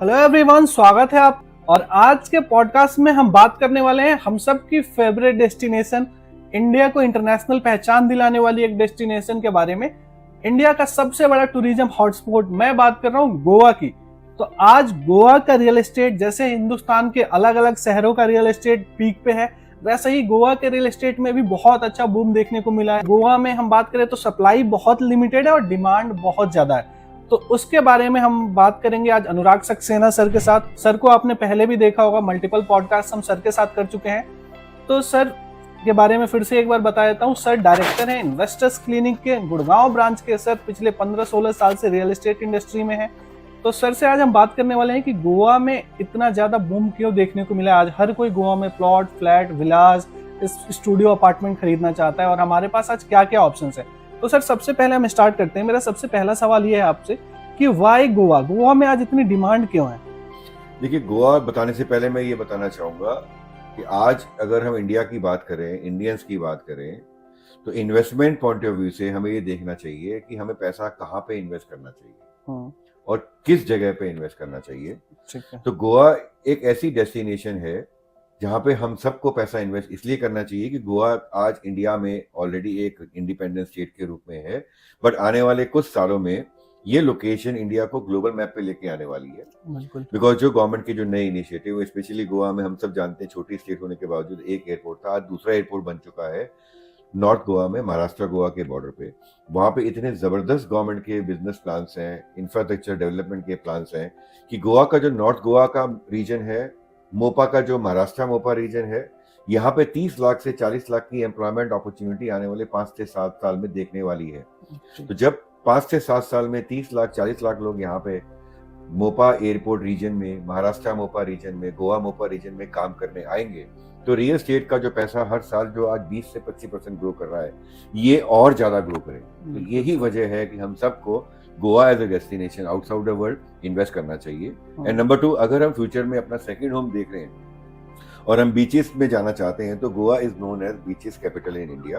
Hello everyone, स्वागत है आप। और आज के पॉडकास्ट में हम बात करने वाले हैं हम सब की फेवरेट डेस्टिनेशन, इंडिया को इंटरनेशनल पहचान दिलाने वाली एक डेस्टिनेशन के बारे में। इंडिया का सबसे बड़ा टूरिज्म हॉटस्पॉट, मैं बात कर रहा हूँ गोवा की। तो आज गोवा का रियल एस्टेट जैसे हिंदुस्तान के अलग अलग शहरों का रियल एस्टेट पीक पे है, वैसे ही गोवा के रियल एस्टेट में भी बहुत अच्छा बूम देखने को मिला है। गोवा में हम बात करें तो सप्लाई बहुत लिमिटेड है और डिमांड बहुत ज्यादा है। तो उसके बारे में हम बात करेंगे आज अनुराग सक्सेना सर के साथ। सर को आपने पहले भी देखा होगा, मल्टीपल पॉडकास्ट हम सर के साथ कर चुके हैं। तो सर के बारे में फिर से एक बार बता देता हूँ। सर डायरेक्टर हैं इन्वेस्टर्स क्लिनिक के गुड़गांव ब्रांच के। सर पिछले 15-16 साल से रियल एस्टेट इंडस्ट्री में है। तो सर से आज हम बात करने वाले हैं कि गोवा में इतना ज्यादा बूम क्यों देखने को मिला। आज हर कोई गोवा में प्लॉट, फ्लैट, विलास, स्टूडियो, अपार्टमेंट खरीदना चाहता है और हमारे पास आज क्या क्या ऑप्शन है। तो सर सबसे पहले हम स्टार्ट करते हैं। मेरा सबसे पहला सवाल ये है आपसे कि वाई गोवा, गोवा में आज इतनी डिमांड क्यों है? देखिए, गोवा बताने से पहले मैं ये बताना चाहूँगा कि आज अगर हम इंडिया की बात करें, इंडियंस की बात करें, तो इन्वेस्टमेंट पॉइंट ऑफ व्यू से हमें ये देखना चाहिए कि हमें पैसा कहाँ पे इन्वेस्ट करना चाहिए और किस जगह पे इन्वेस्ट करना चाहिए। तो गोवा एक ऐसी डेस्टिनेशन है जहाँ पे हम सबको पैसा इन्वेस्ट इसलिए करना चाहिए कि गोवा आज इंडिया में ऑलरेडी एक इंडिपेंडेंट स्टेट के रूप में है, बट आने वाले कुछ सालों में ये लोकेशन इंडिया को ग्लोबल मैप पे लेके आने वाली है। बिकॉज जो गवर्नमेंट के जो नए इनिशिएटिव, स्पेशली गोवा में, हम सब जानते हैं छोटी स्टेट होने के बावजूद एक एयरपोर्ट था, आज दूसरा एयरपोर्ट बन चुका है नॉर्थ गोवा में, महाराष्ट्र गोवा के बॉर्डर पे। वहाँ पे इतने जबरदस्त गवर्नमेंट के बिजनेस प्लान्स हैं, इंफ्रास्ट्रक्चर डेवलपमेंट के प्लान्स हैं कि गोवा का जो नॉर्थ गोवा का रीजन है, मोपा का जो महाराष्ट्र मोपा रीजन है, यहाँ पे 30 लाख से 40 लाख की एम्प्लॉयमेंट अपॉर्चुनिटी आने वाले 5 से 7 साल में देखने वाली है। तो जब 5 से 7 साल में 30 लाख 40 लाख लोग यहाँ पे मोपा एयरपोर्ट रीजन में, महाराष्ट्र मोपा रीजन में, गोवा मोपा रीजन में काम करने आएंगे, तो रियल एस्टेट का जो पैसा हर साल जो आज 20 से 25% ग्रो कर रहा है, ये और ज्यादा ग्रो करे। तो यही वजह है कि हम सबको Goa as a destination outside the world invest करना चाहिए। एंड नंबर 2, अगर हम फ्यूचर में अपना सेकंड होम देख रहे हैं और हम बीचेस में जाना चाहते हैं, तो Goa is known as beaches capital in India.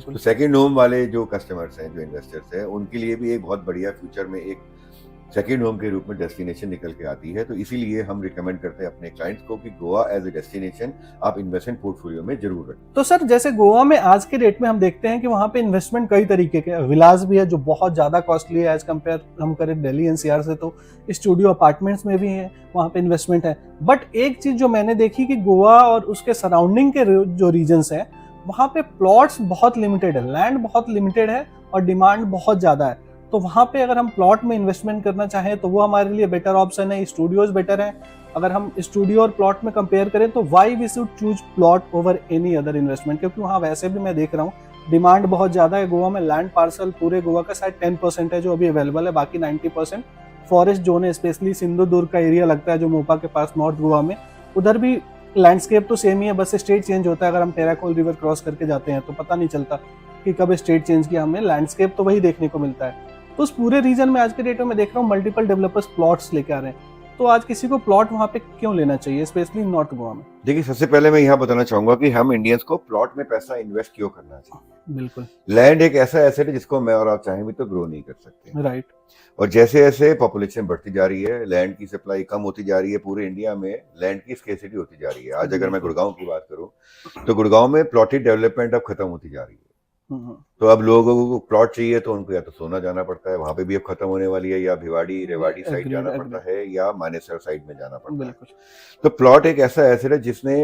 तो सेकंड होम वाले जो कस्टमर्स हैं, जो इन्वेस्टर्स हैं, उनके लिए भी एक बहुत बढ़िया फ्यूचर में एक सेकंड होम के रूप में डेस्टिनेशन निकल के आती है। तो इसीलिए हम रिकमेंड करते हैं अपने क्लाइंट्स को कि गोवा एज ए डेस्टिनेशन आप इन्वेस्टमेंट पोर्टफोलियो में जरूर रखें। तो सर जैसे गोवा में आज के डेट में हम देखते हैं कि वहाँ पे इन्वेस्टमेंट कई तरीके के, विलास भी है जो बहुत ज्यादा कॉस्टली है एज कम्पेयर हम करें दिल्ली एनसीआर से। तो स्टूडियो अपार्टमेंट्स में भी है, वहाँ पे इन्वेस्टमेंट है। बट एक चीज जो मैंने देखी कि गोवा और उसके सराउंडिंग के जो रीजन्स हैं, वहाँ पे प्लॉट्स बहुत लिमिटेड है, लैंड बहुत लिमिटेड है और डिमांड बहुत ज्यादा है। तो वहाँ पे अगर हम प्लॉट में इन्वेस्टमेंट करना चाहें तो वो हमारे लिए बेटर ऑप्शन है। स्टूडियोज बेटर है। अगर हम स्टूडियो और प्लॉट में कंपेयर करें तो why we should choose plot over any other investment, क्योंकि वहाँ वैसे भी मैं देख रहा हूँ डिमांड बहुत ज्यादा है। गोवा में लैंड पार्सल पूरे गोवा का शायद 10% है जो अभी अवेलेबल है, बाकी 90% फॉरेस्ट जोन है। स्पेशली सिंधु दुर्ग का एरिया लगता है जो मोपा के पास नॉर्थ गोवा में, उधर भी लैंडस्केप तो सेम ही है, बस स्टेट चेंज होता है। अगर हम टेराकोल रिवर क्रॉस करके जाते हैं तो पता नहीं चलता कि कब स्टेट चेंज किया, हमें लैंडस्केप तो वही देखने को मिलता है। तो उस पूरे रीजन में आज के डेट में देख रहा हूँ मल्टीपल डेवलपर्स प्लॉट्स लेके आ रहे हैं। तो आज किसी को प्लॉट वहाँ पे क्यों लेना चाहिए, स्पेशली नॉर्थ गोवा में? देखिए, सबसे पहले मैं यहाँ बताना चाहूंगा कि हम इंडियंस को प्लॉट में पैसा इन्वेस्ट क्यों करना चाहिए। बिल्कुल, लैंड एक ऐसा एसेट है जिसको मैं और आप चाहें भी तो ग्रो नहीं कर सकते। राइट। और जैसे जैसे पॉपुलेशन बढ़ती जा रही है, लैंड की सप्लाई कम होती जा रही है, पूरे इंडिया में लैंड की स्केर्सिटी होती जा रही है। आज अगर मैं गुड़गांव की बात करूं तो गुड़गांव में प्लॉटेड डेवलपमेंट अब खत्म होती जा रही है। तो अब लोगों को प्लॉट चाहिए तो उनको या तो सोना जाना पड़ता है, वहां पे भी अब खत्म होने वाली है, या भिवाड़ी रेवाड़ी साइड जाना पड़ता है, या मानेसर साइड में जाना पड़ता है। तो प्लॉट एक ऐसा एसेट है जिसने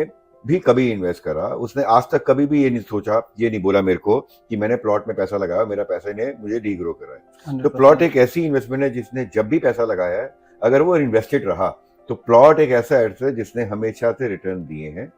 भी कभी इन्वेस्ट करा, उसने आज तक कभी भी ये नहीं सोचा, ये नहीं बोला मेरे को कि मैंने प्लॉट में पैसा लगाया, मेरा पैसा ने मुझे डीग्रो करा है। तो प्लॉट एक ऐसी इन्वेस्टमेंट है जिसने जब भी पैसा लगाया है, अगर वो इन्वेस्टेड रहा, तो प्लॉट एक ऐसा एसेट है जिसने हमेशा से रिटर्न दिए हैं।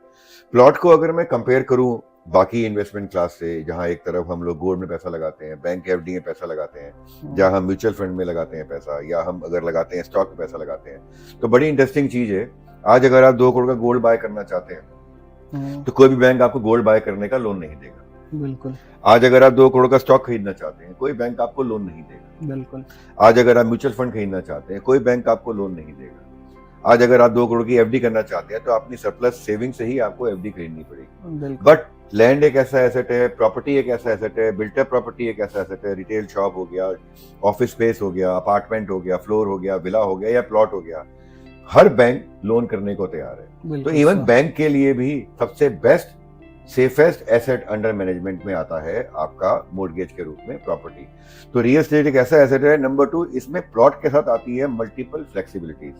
प्लॉट को अगर मैं कंपेयर करूं बाकी इन्वेस्टमेंट क्लास से, जहां एक तरफ हम लोग गोल्ड में पैसा लगाते हैं, बैंक एफडी में पैसा लगाते हैं, जहां हम म्यूचुअल फंड में लगाते हैं पैसा, या हम अगर लगाते हैं स्टॉक में पैसा लगाते हैं, तो बड़ी इंटरेस्टिंग चीज है। आज अगर आप 2 करोड़ का गोल्ड बाय करना चाहते हैं तो कोई भी बैंक आपको गोल्ड बाय करने का लोन नहीं देगा। बिल्कुल। आज अगर आप 2 करोड़ का स्टॉक खरीदना चाहते हैं, कोई बैंक आपको लोन नहीं देगा। बिल्कुल। आज अगर आप म्यूचुअल फंड खरीदना चाहते हैं, कोई बैंक आपको लोन नहीं देगा। आज अगर आप 2 करोड़ की एफडी करना चाहते हैं तो अपनी सरप्लस सेविंग से ही आपको एफडी खरीदनी पड़ेगी। बट लैंड एक ऐसा एसेट है, प्रॉपर्टी एक ऐसा एसेट है, बिल्टअप प्रॉपर्टी एक ऐसा एसेट है, रिटेल शॉप हो गया, ऑफिस स्पेस हो गया, अपार्टमेंट हो गया, फ्लोर हो गया, विला हो गया या प्लॉट हो गया, हर बैंक लोन करने को तैयार है। तो इवन बैंक के लिए भी सबसे best safest asset under management में आता है आपका मोर्गेज के रूप में प्रॉपर्टी। तो रियल एस्टेट एक ऐसा एसेट है। नंबर 2, इसमें प्लॉट के साथ आती है मल्टीपल फ्लेक्सिबिलिटीज,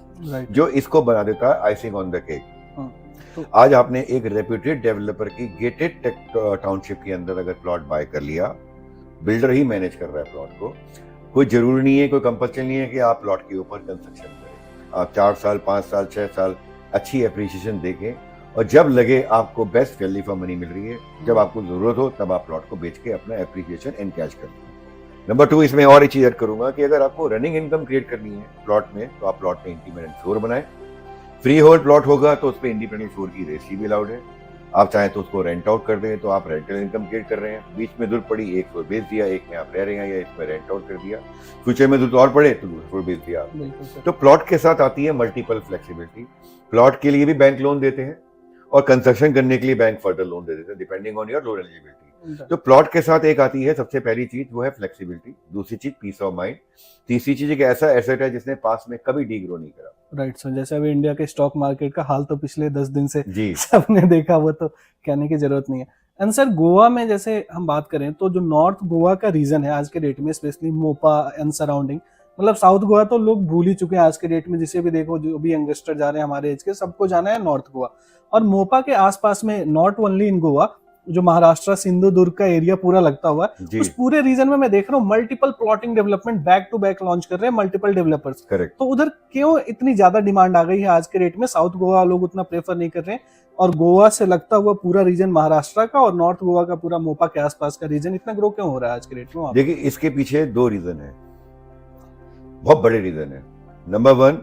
जो इसको बना देता है आइसिंग ऑन द केक। आज आपने एक रेप्यूटेड डेवलपर की गेटेड टाउनशिप के अंदर अगर प्लॉट बाय कर लिया, बिल्डर ही मैनेज कर रहा है प्लॉट को, कोई जरूरी नहीं है, कोई कंपल्सन नहीं है कि आप प्लॉट के ऊपर कंस्ट्रक्शन करें। आप 4 साल 5 साल 6 साल अच्छी एप्रिसिएशन देखें, और जब लगे आपको बेस्ट वैल्यू फॉर मनी मिल रही है, जब आपको जरूरत हो, तब आप प्लॉट को बेच के अपना एप्रिसिएशन एनकैश कर लें। नंबर 2, इसमें और एक चीज ऐड करूंगा कि अगर आपको रनिंग इनकम क्रिएट करनी है प्लॉट में, तो आप प्लॉट में इंडिपेंडेंट फ्लोर बनाएं। फ्री होल्ड प्लॉट होगा तो उस पर इंडिपेंडेंट फ्लोर की रजिस्ट्री भी अलाउड है। आप चाहें तो उसको रेंट आउट कर दें, तो आप रेंटल इनकम क्रिएट कर रहे हैं। बीच में जरूरत पड़ी एक फ्लोर बेच दिया, एक में आप रह रहे हैं, या इसमें रेंट आउट कर दिया। फ्यूचर में जरूरत और पड़े तो दूसरा फ्लोर बेच दिया। तो प्लॉट के साथ आती है मल्टीपल फ्लेक्सिबिलिटी। प्लॉट के लिए भी बैंक लोन देते हैं, और कंस्ट्रक्शन करने के लिए बैंक फर्दर लोन दे देते हैं, depending on your loan eligibility. तो प्लॉट के साथ एक आती है सबसे पहली चीज, वो है फ्लेक्सिबिलिटी। दूसरी चीज पीस ऑफ माइंड। तीसरी चीज एक ऐसा एसेट है जिसने पास में कभी डीग्रो नहीं करा। राइट सर, जैसे अभी इंडिया के स्टॉक मार्केट का हाल तो पिछले 10 दिन से सबने देखा, वो तो कहने की जरूरत नहीं है। एंड सर, गोवा में जैसे हम बात करें तो जो नॉर्थ गोवा का रीजन है आज के डेट में, स्पेशली मोपा एंड सराउंडिंग, मतलब साउथ गोवा तो लोग भूल ही चुके हैं आज के डेट में। जिसे भी देखो, जो भी यंगस्टर जा रहे हैं हमारे एज के, सबको जाना है नॉर्थ गोवा। और मोपा के आसपास में, नॉट ओनली इन गोवा, जो महाराष्ट्र सिंधु दुर्ग का एरिया पूरा लगता हुआ है, उस पूरे रीजन में मैं देख रहा हूँ multiple plotting development back to back launch कर रहे हैं मल्टीपल डेवलपर्स। करेक्ट। तो उधर क्यों इतनी ज्यादा डिमांड आ गई है आज के रेट में? साउथ गोवा लोग उतना प्रेफर नहीं कर रहे हैं, और गोवा से लगता हुआ पूरा रीजन महाराष्ट्र का और नॉर्थ गोवा का पूरा मोपा के आसपास का रीजन इतना ग्रो क्यों हो रहा है आज के रेट में? देखिए, इसके पीछे 2 रीजन है, बहुत बड़े रीजन है। नंबर 1,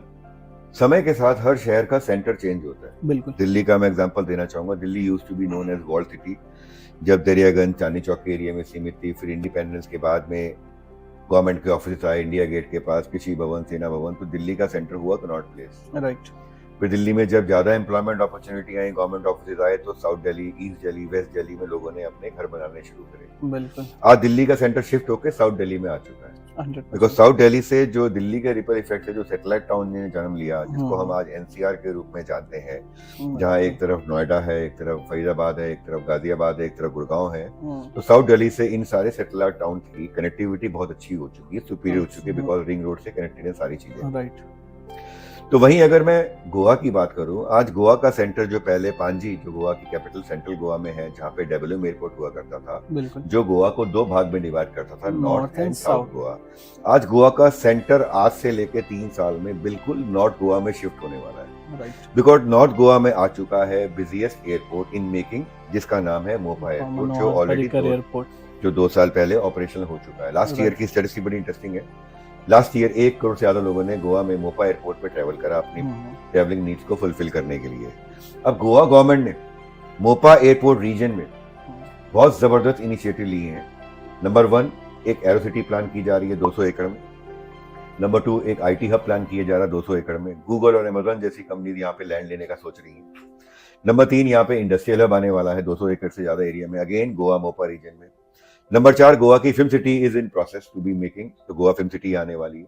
समय के साथ हर शहर का सेंटर चेंज होता है। बिल्कुल। दिल्ली का मैं एग्जांपल देना चाहूंगा। Delhi used to be known as wall city, जब दरियागंज चांदनी चौक के एरिया में सीमित थी। फिर इंडिपेंडेंस के बाद में गवर्नमेंट के ऑफिस आए इंडिया गेट के पास, कृषि भवन, सेना भवन, तो दिल्ली का सेंटर हुआ कनॉट प्लेस। राइट। फिर दिल्ली में जब ज्यादा एम्प्लॉयमेंट अपॉर्चुनिटी आई, गवर्नमेंट ऑफिस आए, तो south Delhi, east Delhi, west Delhi में लोगों ने अपने घर बनाने शुरू करे। बिल्कुल। आज दिल्ली का सेंटर शिफ्ट होकर साउथ दिल्ली में आ चुका है, बिकॉज साउथ दिल्ली से जो दिल्ली के रिपल इफेक्ट है, जो सैटेलाइट टाउन ने जन्म लिया, जिसको हम आज एनसीआर के रूप में जानते हैं, जहाँ एक तरफ नोएडा है, एक तरफ फरीदाबाद है, एक तरफ गाजियाबाद है, एक तरफ गुड़गांव है। तो साउथ दिल्ली से इन सारे सैटेलाइट टाउन की कनेक्टिविटी बहुत अच्छी हो चुकी है, सुपीरियर हो चुकी है, बिकॉज रिंग रोड से कनेक्टेड है सारी चीजें। राइट। तो वहीं अगर मैं गोवा की बात करूं, आज गोवा का सेंटर जो पहले पांजी, जो गोवा की कैपिटल सेंट्रल गोवा में है, जहां पे डब्ल्यूएम एयरपोर्ट हुआ करता था, जो गोवा को 2 भाग में डिवाइड करता था, नॉर्थ एंड साउथ गोवा, आज गोवा का सेंटर आज से लेके 3 साल में बिल्कुल नॉर्थ गोवा में शिफ्ट होने वाला है। बिकॉज नॉर्थ गोवा में आ चुका है बिजिएस्ट एयरपोर्ट इन मेकिंग, जिसका नाम है मोपा एयरपोर्ट, जो ऑलरेडी जो 2 साल पहले ऑपरेशनल हो चुका है। लास्ट ईयर की स्टैटिस्टिक्स बड़ी इंटरेस्टिंग है। लास्ट ईयर 1 करोड़ से ज्यादा लोगों ने गोवा में मोपा एयरपोर्ट पे ट्रैवल करा अपनी ट्रैवलिंग नीड्स को फुलफिल करने के लिए। अब गोवा गवर्नमेंट ने मोपा एयरपोर्ट रीजन में बहुत जबरदस्त इनिशिएटिव लिए हैं। नंबर 1, एक एरो सिटी प्लान की जा रही है 200 एकड़ में। नंबर 2, एक आईटी हब प्लान किया जा रहा है 200 एकड़ में। गूगल और अमेजन जैसी कंपनी यहाँ पे लैंड लेने का सोच रही है। नंबर 3, यहाँ पे इंडस्ट्रियल हब आने वाला है 200 एकड़ से ज्यादा एरिया में, अगेन गोवा मोपा रीजन में। नंबर 4, गोवा की film city is in process to be making, तो गोवा फिल्म सिटी आने वाली है।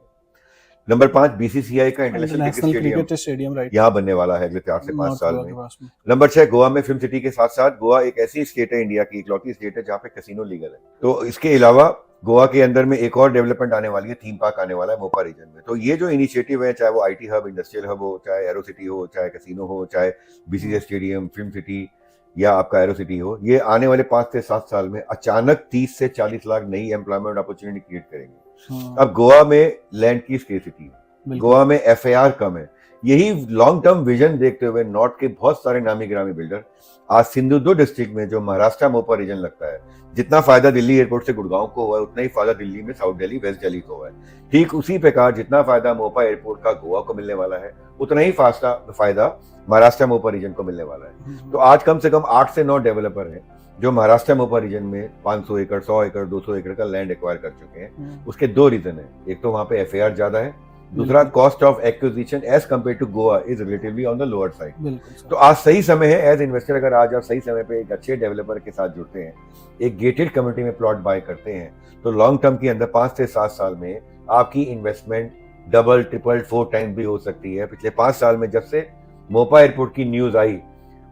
नंबर 5, बीसीसीआई का इंटरनेशनल क्रिकेट स्टेडियम यहाँ बनने वाला है अगले 4 से 5 साल में। नंबर 6, गोवा में फिल्म सिटी के साथ साथ गोवा एक ऐसी स्टेट है, इंडिया की इकलौती स्टेट है जहाँ पे कैसीनो लीगल है। तो इसके अलावा गोवा के अंदर में एक और डेवलपमेंट आने वाली है, थीम पार्क आने वाला है मोपा रीजन में। तो ये जो इनिशिएटिव है, चाहे वो आईटी हब, इंडस्ट्रियल हब हो, चाहे एरो सिटी हो, चाहे कैसीनो हो, चाहे बीसीसीआई स्टेडियम, फिल्म सिटी या आपका एरो सिटी हो, ये आने वाले 5 से 7 साल में अचानक 30 से 40 लाख नई एम्प्लॉयमेंट अपॉर्चुनिटी क्रिएट करेंगे। अब गोवा में लैंड की स्केर्सिटी है, गोवा में एफआईआर कम है। यही लॉन्ग टर्म विजन देखते हुए नॉर्थ के बहुत सारे नामी गिरामी बिल्डर आज सिंधुदुर्ग डिस्ट्रिक्ट में, जो महाराष्ट्र मोपा रीजन लगता है, जितना फायदा दिल्ली एयरपोर्ट से गुड़गांव को हुआ है, उतना ही फायदा दिल्ली में साउथ दिल्ली, वेस्ट दिल्ली को हुआ है। ठीक उसी प्रकार जितना फायदा मोपा एयरपोर्ट का गोवा को मिलने वाला है, उतना ही फायदा महाराष्ट्र मोपा रीजन को मिलने वाला है। तो आज कम से कम 8 से 9 डेवलपर हैं जो महाराष्ट्र मोपा रीजन में 500 एकड़, 100 एकड़, 200 एकड़ का लैंड एक्वायर कर चुके हैं। उसके 2 रीजन है, एक तो वहां पे एफआईआर ज्यादा है, दूसरा cost of acquisition as compare to Goa is relatively on the lower side. तो आज सही समय है एज इन्वेस्टर, अगर आज आप सही समय पे एक अच्छे डेवलपर के साथ जुड़ते हैं, एक गेटेड कम्युनिटी में प्लॉट बाय करते हैं, तो लॉन्ग टर्म के अंदर 5 से 7 साल में आपकी इन्वेस्टमेंट डबल ट्रिपल 4 टाइम्स भी हो सकती है। पिछले 5 साल में जब से मोपा एयरपोर्ट की न्यूज आई,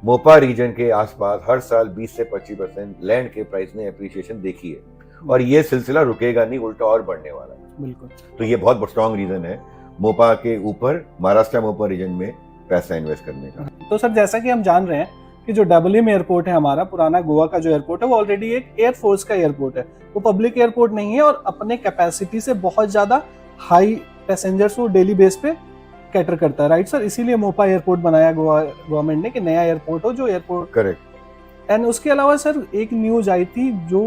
मोपा रीजन के आसपास हर साल 20 से 25% लैंड के प्राइस ने एप्रिसिएशन देखी है, और ये सिलसिला रुकेगा नहीं, उल्टा और बढ़ने वाला है। बिल्कुल। तो ये बहुत स्ट्रॉन्ग रीजन है मोपा के ऊपर, महाराष्ट्र मोपा रीजन में पैसा इन्वेस्ट करने का। तो सर जैसा कि हम जान रहे हैं कि जो डबलिम एयरपोर्ट है हमारा पुराना गोवा का जो एयरपोर्ट है वो ऑलरेडी एक एयरफोर्स का एयरपोर्ट है, वो पब्लिक एयरपोर्ट नहीं है और अपने कैपेसिटी से बहुत ज्यादा हाई पैसेंजर्स वो डेली बेस पे कैटर करता है, राइट सर? इसीलिए मोपा एयरपोर्ट बनाया गोवा गवर्नमेंट ने कि नया एयरपोर्ट हो जो एयरपोर्ट। करेक्ट। एंड उसके अलावा सर एक न्यूज आई थी जो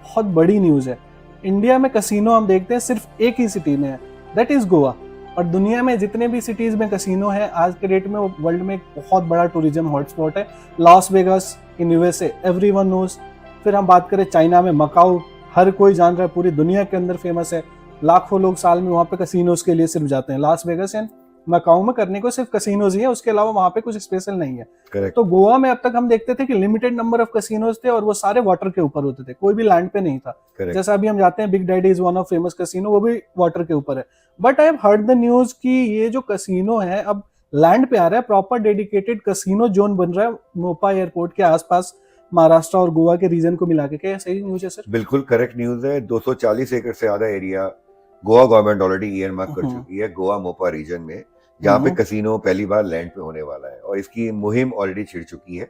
बहुत बड़ी न्यूज है। इंडिया में कसिनो हम देखते हैं सिर्फ एक ही सिटी में है, दैट इज गोवा। और दुनिया में जितने भी सिटीज में कसिनो है आज के डेट में वो वर्ल्ड में एक बहुत बड़ा टूरिज्म हॉटस्पॉट है। Las Vegas in USA everyone knows. फिर हम बात करें चाइना में मकाऊ, हर कोई जान रहा है, पूरी दुनिया के अंदर फेमस है। लाखों लोग साल में वहाँ पे कसिनोज के लिए सिर्फ जाते हैं। लॉस वेगास एंड मकाऊ में करने को सिर्फ कसिनोज ही है, उसके अलावा वहाँ पे कुछ स्पेशल नहीं है। करेक्ट। तो गोवा में अब तक हम देखते थे कि लिमिटेड नंबर ऑफ कसिनोज थे और वो सारे वाटर के ऊपर होते थे, कोई भी लैंड पे नहीं था। करेक्ट। जैसा अभी हम जाते हैं big daddy is one of famous casino, वो भी वाटर के ऊपर है। But I have heard the news कि ये जो कसिनो है अब लैंड पे आ रहा है, प्रॉपर डेडिकेटेड कसिनो जोन बन रहा है मोपा एयरपोर्ट के आसपास महाराष्ट्र और गोवा के रीजन को मिला के। क्या सही न्यूज है सर? बिल्कुल करेक्ट न्यूज है। 240 एकड़ से ज्यादा area Goa government already earmark कर चुकी है गोवा मोपा रीजन में, जहाँ पे कसिनो पहली बार लैंड पे होने वाला है, और इसकी मुहिम ऑलरेडी छिड़ चुकी है।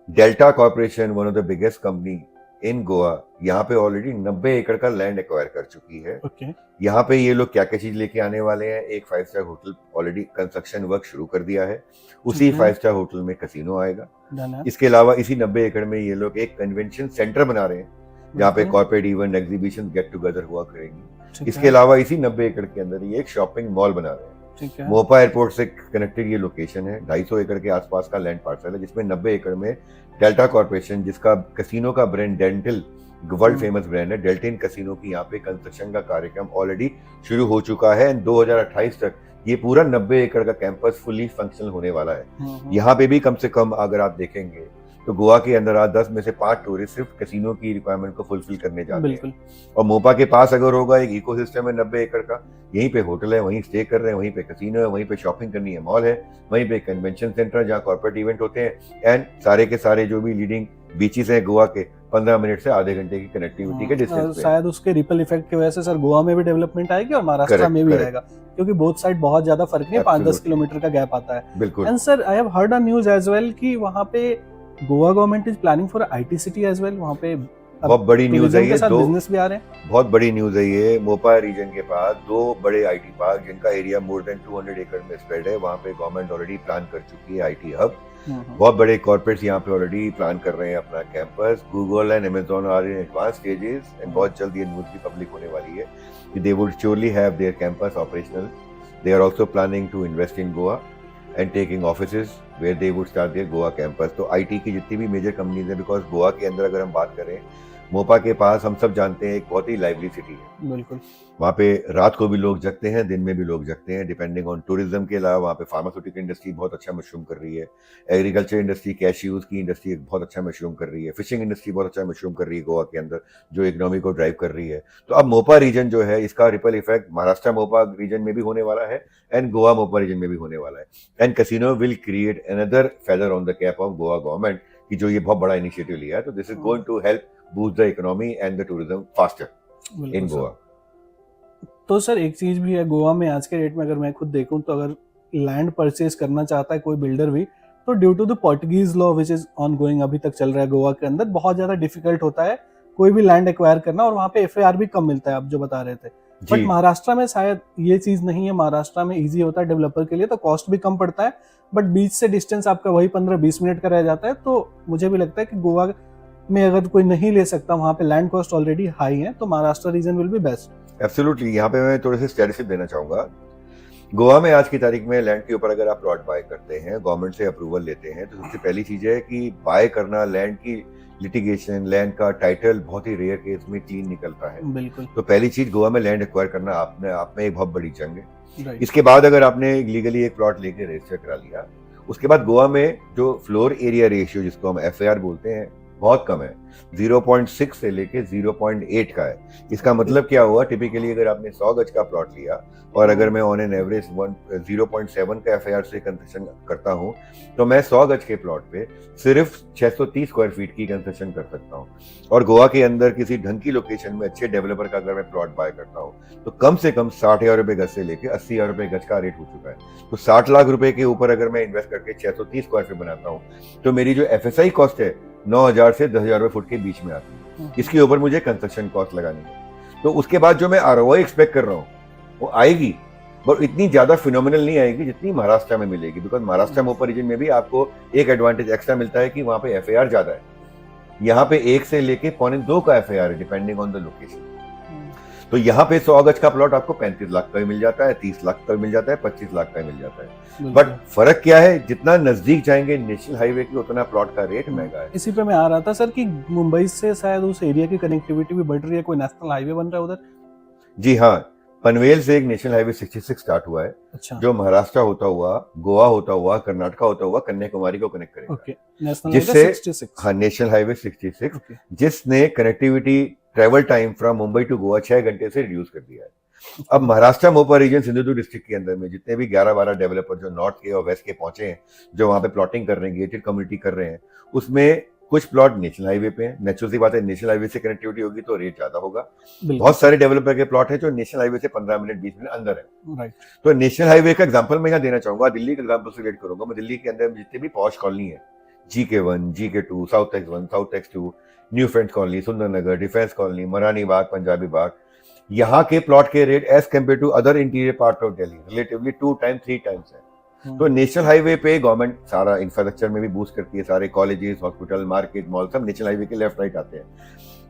Delta corporation, one of the biggest company इन गोवा, यहाँ पे ऑलरेडी 90 एकड़ का लैंड एक्वायर कर चुकी है। यहाँ पे ये लोग क्या क्या चीज लेके आने वाले हैं, एक 5 star hotel already construction work शुरू कर दिया है, उसी 5 स्टार होटल में कसिनो आएगा। इसके अलावा इसी 90 एकड़ में ये लोग एक कन्वेंशन सेंटर बना रहे हैं जहाँ पे corporate event, exhibition, get together हुआ करेंगी। इसके अलावा इसी 90 एकड़ के अंदर ये एक शॉपिंग मॉल बना रहे हैं। मोपा एयरपोर्ट से कनेक्टेड ये लोकेशन है। 250 एकड़ के आसपास का लैंड पार्सल है, जिसमें 90 एकड़ में डेल्टा कॉर्पोरेशन, जिसका कसिनो का ब्रांड डेंटिल वर्ल्ड फेमस ब्रांड है, डेल्टिन कसिनो की यहाँ पे कंस्ट्रक्शन का कार्यक्रम ऑलरेडी शुरू हो चुका है। 2028 तक ये पूरा 90 एकड़ का कैंपस फुली फंक्शनल होने वाला है। यहाँ पे भी कम से कम अगर आप देखेंगे तो गोवा के अंदर आज 10 में से 5 टूरिस्ट सिर्फ कैसीनो की रिक्वायरमेंट को फुलफिल करने जाते हैं। और मोपा के पास अगर होगा एक इकोसिस्टम है 90 एकड़ का, यहीं पे होटल है, वहीं स्टे कर रहे हैं, वहीं पे कैसीनो है, वहीं पे शॉपिंग करनी है, मॉल है, वहीं पे कन्वेंशन सेंटर है जहाँ कॉर्पोरेट इवेंट होते हैं, एंड सारे के सारे जो भी लीडिंग बीचेस हैं गोवा के 15 मिनट से आधे घंटे की कनेक्टिविटी के डिस्टेंस पे। शायद उसके रिपल इफेक्ट की वजह से सर गोवा में भी डेवलपमेंट आएगी और महाराष्ट्र में भी आएगा, क्योंकि बोथ साइड बहुत ज्यादा फर्क नहीं है, 5-10 किलोमीटर का गैप आता है। बिल्कुल। And sir I have heard a news as well कि वहाँ पे Goa government is planning for IT city as well. वहाँ पे बहुत बड़ी न्यूज है ये, दो बिजनेस भी आ रहे हैं। बहुत बड़ी न्यूज है ये। मोपा रीजन के पास 2 बड़े आईटी पार्क जिनका एरिया मोर देन 200 एकड़ में स्प्रेड है, वहाँ पे गवर्नमेंट ऑलरेडी प्लान कर चुकी है आईटी हब। बहुत बड़े कॉर्पोरेट्स यहाँ पे ऑलरेडी प्लान कर रहे हैं अपना campus. Google and Amazon are in advance stages, and बहुत जल्द ये न्यूज भी पब्लिक होने वाली है कि they would surely have their campus operational. They are also planning to invest in Goa and taking offices where they would start their Goa campus. तो IT की जितनी भी मेजर कंपनीज है, बिकॉज गोवा के अंदर अगर हम बात करें, मोपा के पास हम सब जानते हैं एक बहुत ही लाइवली सिटी है। बिल्कुल। वहाँ पे रात को भी लोग जगते हैं, दिन में भी लोग जगते हैं, डिपेंडिंग ऑन टूरिज्म। के अलावा वहाँ पे फार्मास्यूटिकल इंडस्ट्री बहुत अच्छा मशरूम कर रही है, एग्रीकल्चर इंडस्ट्री, कैश्यूज की इंडस्ट्री बहुत अच्छा मशरूम कर रही है, फिशिंग इंडस्ट्री बहुत अच्छा मशरूम कर रही है गोवा के अंदर, जो इकोनॉमी को ड्राइव कर रही है। तो अब मोपा रीजन जो है, इसका ripple effect Maharashtra Mopa region में भी होने वाला है एंड गोवा मोपा रीजन में भी होने वाला है। And casino will create another feather on the cap of Goa government की जो ये बहुत बड़ा इनिशिएटिव लिया है। तो this is going to help boost the economy and the tourism faster in Goa. तो सर एक चीज भी है गोवा में आज के डेट में, अगर मैं खुद देखूं तो अगर लैंड परचेज करना चाहता है कोई बिल्डर भी, तो due to the Portuguese law which is ongoing, अभी तक चल रहा है गोवा के अंदर, बहुत ज्यादा डिफिकल्ट होता है कोई भी लैंड एक्वायर करना, और वहाँ पे एफआईआर भी कम मिलता है, आप जो बता रहे थे। बट महाराष्ट्र में शायद ये चीज नहीं है, महाराष्ट्र में इजी होता है डेवलपर के लिए, तो कॉस्ट भी कम पड़ता है, बट बीच से डिस्टेंस आपका वही 15-20 मिनट का रह जाता है। तो मुझे भी लगता है कि गोवा में अगर कोई नहीं ले सकता, वहाँ पे लैंड कॉस्ट ऑलरेडी हाई है, तो Maharashtra region will be best. Absolutely. यहाँ पे मैं थोड़े से स्टैटिस्टिक्स देना चाहूंगा। गोवा में आज की तारीख में लैंड के ऊपर अगर आप प्लॉट बाय करते हैं, गवर्नमेंट से अप्रूवल लेते हैं, तो सबसे पहली चीज है कि बाय करना, लैंड की लिटिगेशन, लैंड का टाइटल बहुत ही रेयर केस में क्लीन निकलता है। बिल्कुल। तो पहली चीज गोवा में लैंड एक्वायर करना आपने आप में एक बहुत बड़ी जंग है। इसके बाद अगर आपने लीगली एक प्लॉट लेके रजिस्टर करा लिया, उसके बाद गोवा में जो फ्लोर एरिया रेशियो, जिसको हम एफआईआर बोलते हैं, बहुत कम है, 0.6 से लेके 0.8 का है। इसका मतलब क्या हुआ, टिपिकली अगर आपने 100 गज का प्लॉट लिया और अगर मैं ऑन एन एवरेज 0.7 का एफआईआर से कंस्ट्रक्शन करता हूं, तो मैं 100 गज के प्लॉट पे सिर्फ 630 स्क्वायर फीट की कंस्ट्रक्शन कर सकता हूं। और गोवा के अंदर किसी ढंग की लोकेशन में अच्छे डेवलपर का अगर मैं प्लॉट बाय करता हूं, तो कम से कम 60,000 रुपए गज से लेके 80,000 रुपए गज का रेट हो चुका है। तो 60 लाख रुपए के ऊपर अगर मैं इन्वेस्ट करके 630 स्क्वायर फीट बनाता हूँ, तो मेरी जो एफएसआई कॉस्ट है 9,000 से 10,000 रुपए फुट के बीच में आती है। इसके ऊपर मुझे कंस्ट्रक्शन कॉस्ट लगानी है, तो उसके बाद जो मैं आरओआई एक्सपेक्ट कर रहा हूँ वो आएगी, पर इतनी ज्यादा फिनोमिनल नहीं आएगी जितनी महाराष्ट्र में मिलेगी। बिकॉज महाराष्ट्र मोपा रीजन में भी आपको एक एडवांटेज एक्स्ट्रा मिलता है कि वहां पे एफआईआर ज्यादा है। यहाँ पे 1 से लेके 1.25 का एफआईआर है डिपेंडिंग ऑन द लोकेशन। तो यहाँ पे 100 गज का प्लॉट आपको 35 लाख का भी मिल जाता है, 30 लाख का भी मिल जाता है, 25 लाख का भी मिल जाता है। बट फर्क क्या है, जितना नजदीक जाएंगे नेशनल हाईवे की उतना प्लॉट का रेट महंगा है। इसी पे मैं आ रहा था सर कि मुंबई से शायद उस एरिया की कनेक्टिविटी भी बढ़ रही है, कोई नेशनल हाईवे बन रहा है उधर। जी हाँ, पनवेल से एक नेशनल हाईवे 66 स्टार्ट हुआ है। अच्छा। जो महाराष्ट्र होता हुआ, गोवा होता हुआ, कर्नाटका होता हुआ कन्याकुमारी को कनेक्ट करेगा। जिससे हाँ, नेशनल हाईवे 66 जिसने connectivity travel time from Mumbai to Goa 6 घंटे से रिड्यूस कर दिया है। अब महाराष्ट्र मोपा रीजन सिंधुदुर्ग डिस्ट्रिक्ट के अंदर में जितने भी 11-12 डेवलपर जो नॉर्थ के और वेस्ट के पहुंचे हैं, जो वहां पे प्लॉटिंग कर रहे हैं, गेटेड कम्युनिटी कर रहे हैं, उसमें कुछ प्लॉट नेशनल हाईवे पे हैं। नेचुरल सी बात है, नेशनल हाईवे से कनेक्टिविटी होगी तो रेट ज्यादा होगा। बहुत सारे डेवलपर के प्लॉट है जो नेशनल हाईवे से 15 मिनट 20 मिनट अंदर है। तो नेशनल हाईवे का एग्जांपल मैं यहाँ देना चाहूंगा, दिल्ली का एग्जांपल से रिलेट करूंगा। मैं दिल्ली के अंदर जितने भी पॉश कॉलोनी है, GK1, GK2, south X1, south X2, new friends colony, Sundarnagar, defence colony, Maharani Bagh, Punjabi Bagh, यहाँ के प्लॉट के rate as compare to other interior part of Delhi relatively 2 time 3 times है। तो नेशनल हाईवे पे गवर्नमेंट सारा इंफ्रास्ट्रक्चर में भी बूस्ट करती है, सारे कॉलेजेस, हॉस्पिटल, मार्केट, मॉल सब नेशनल हाईवे के लेफ्ट राइट आते हैं।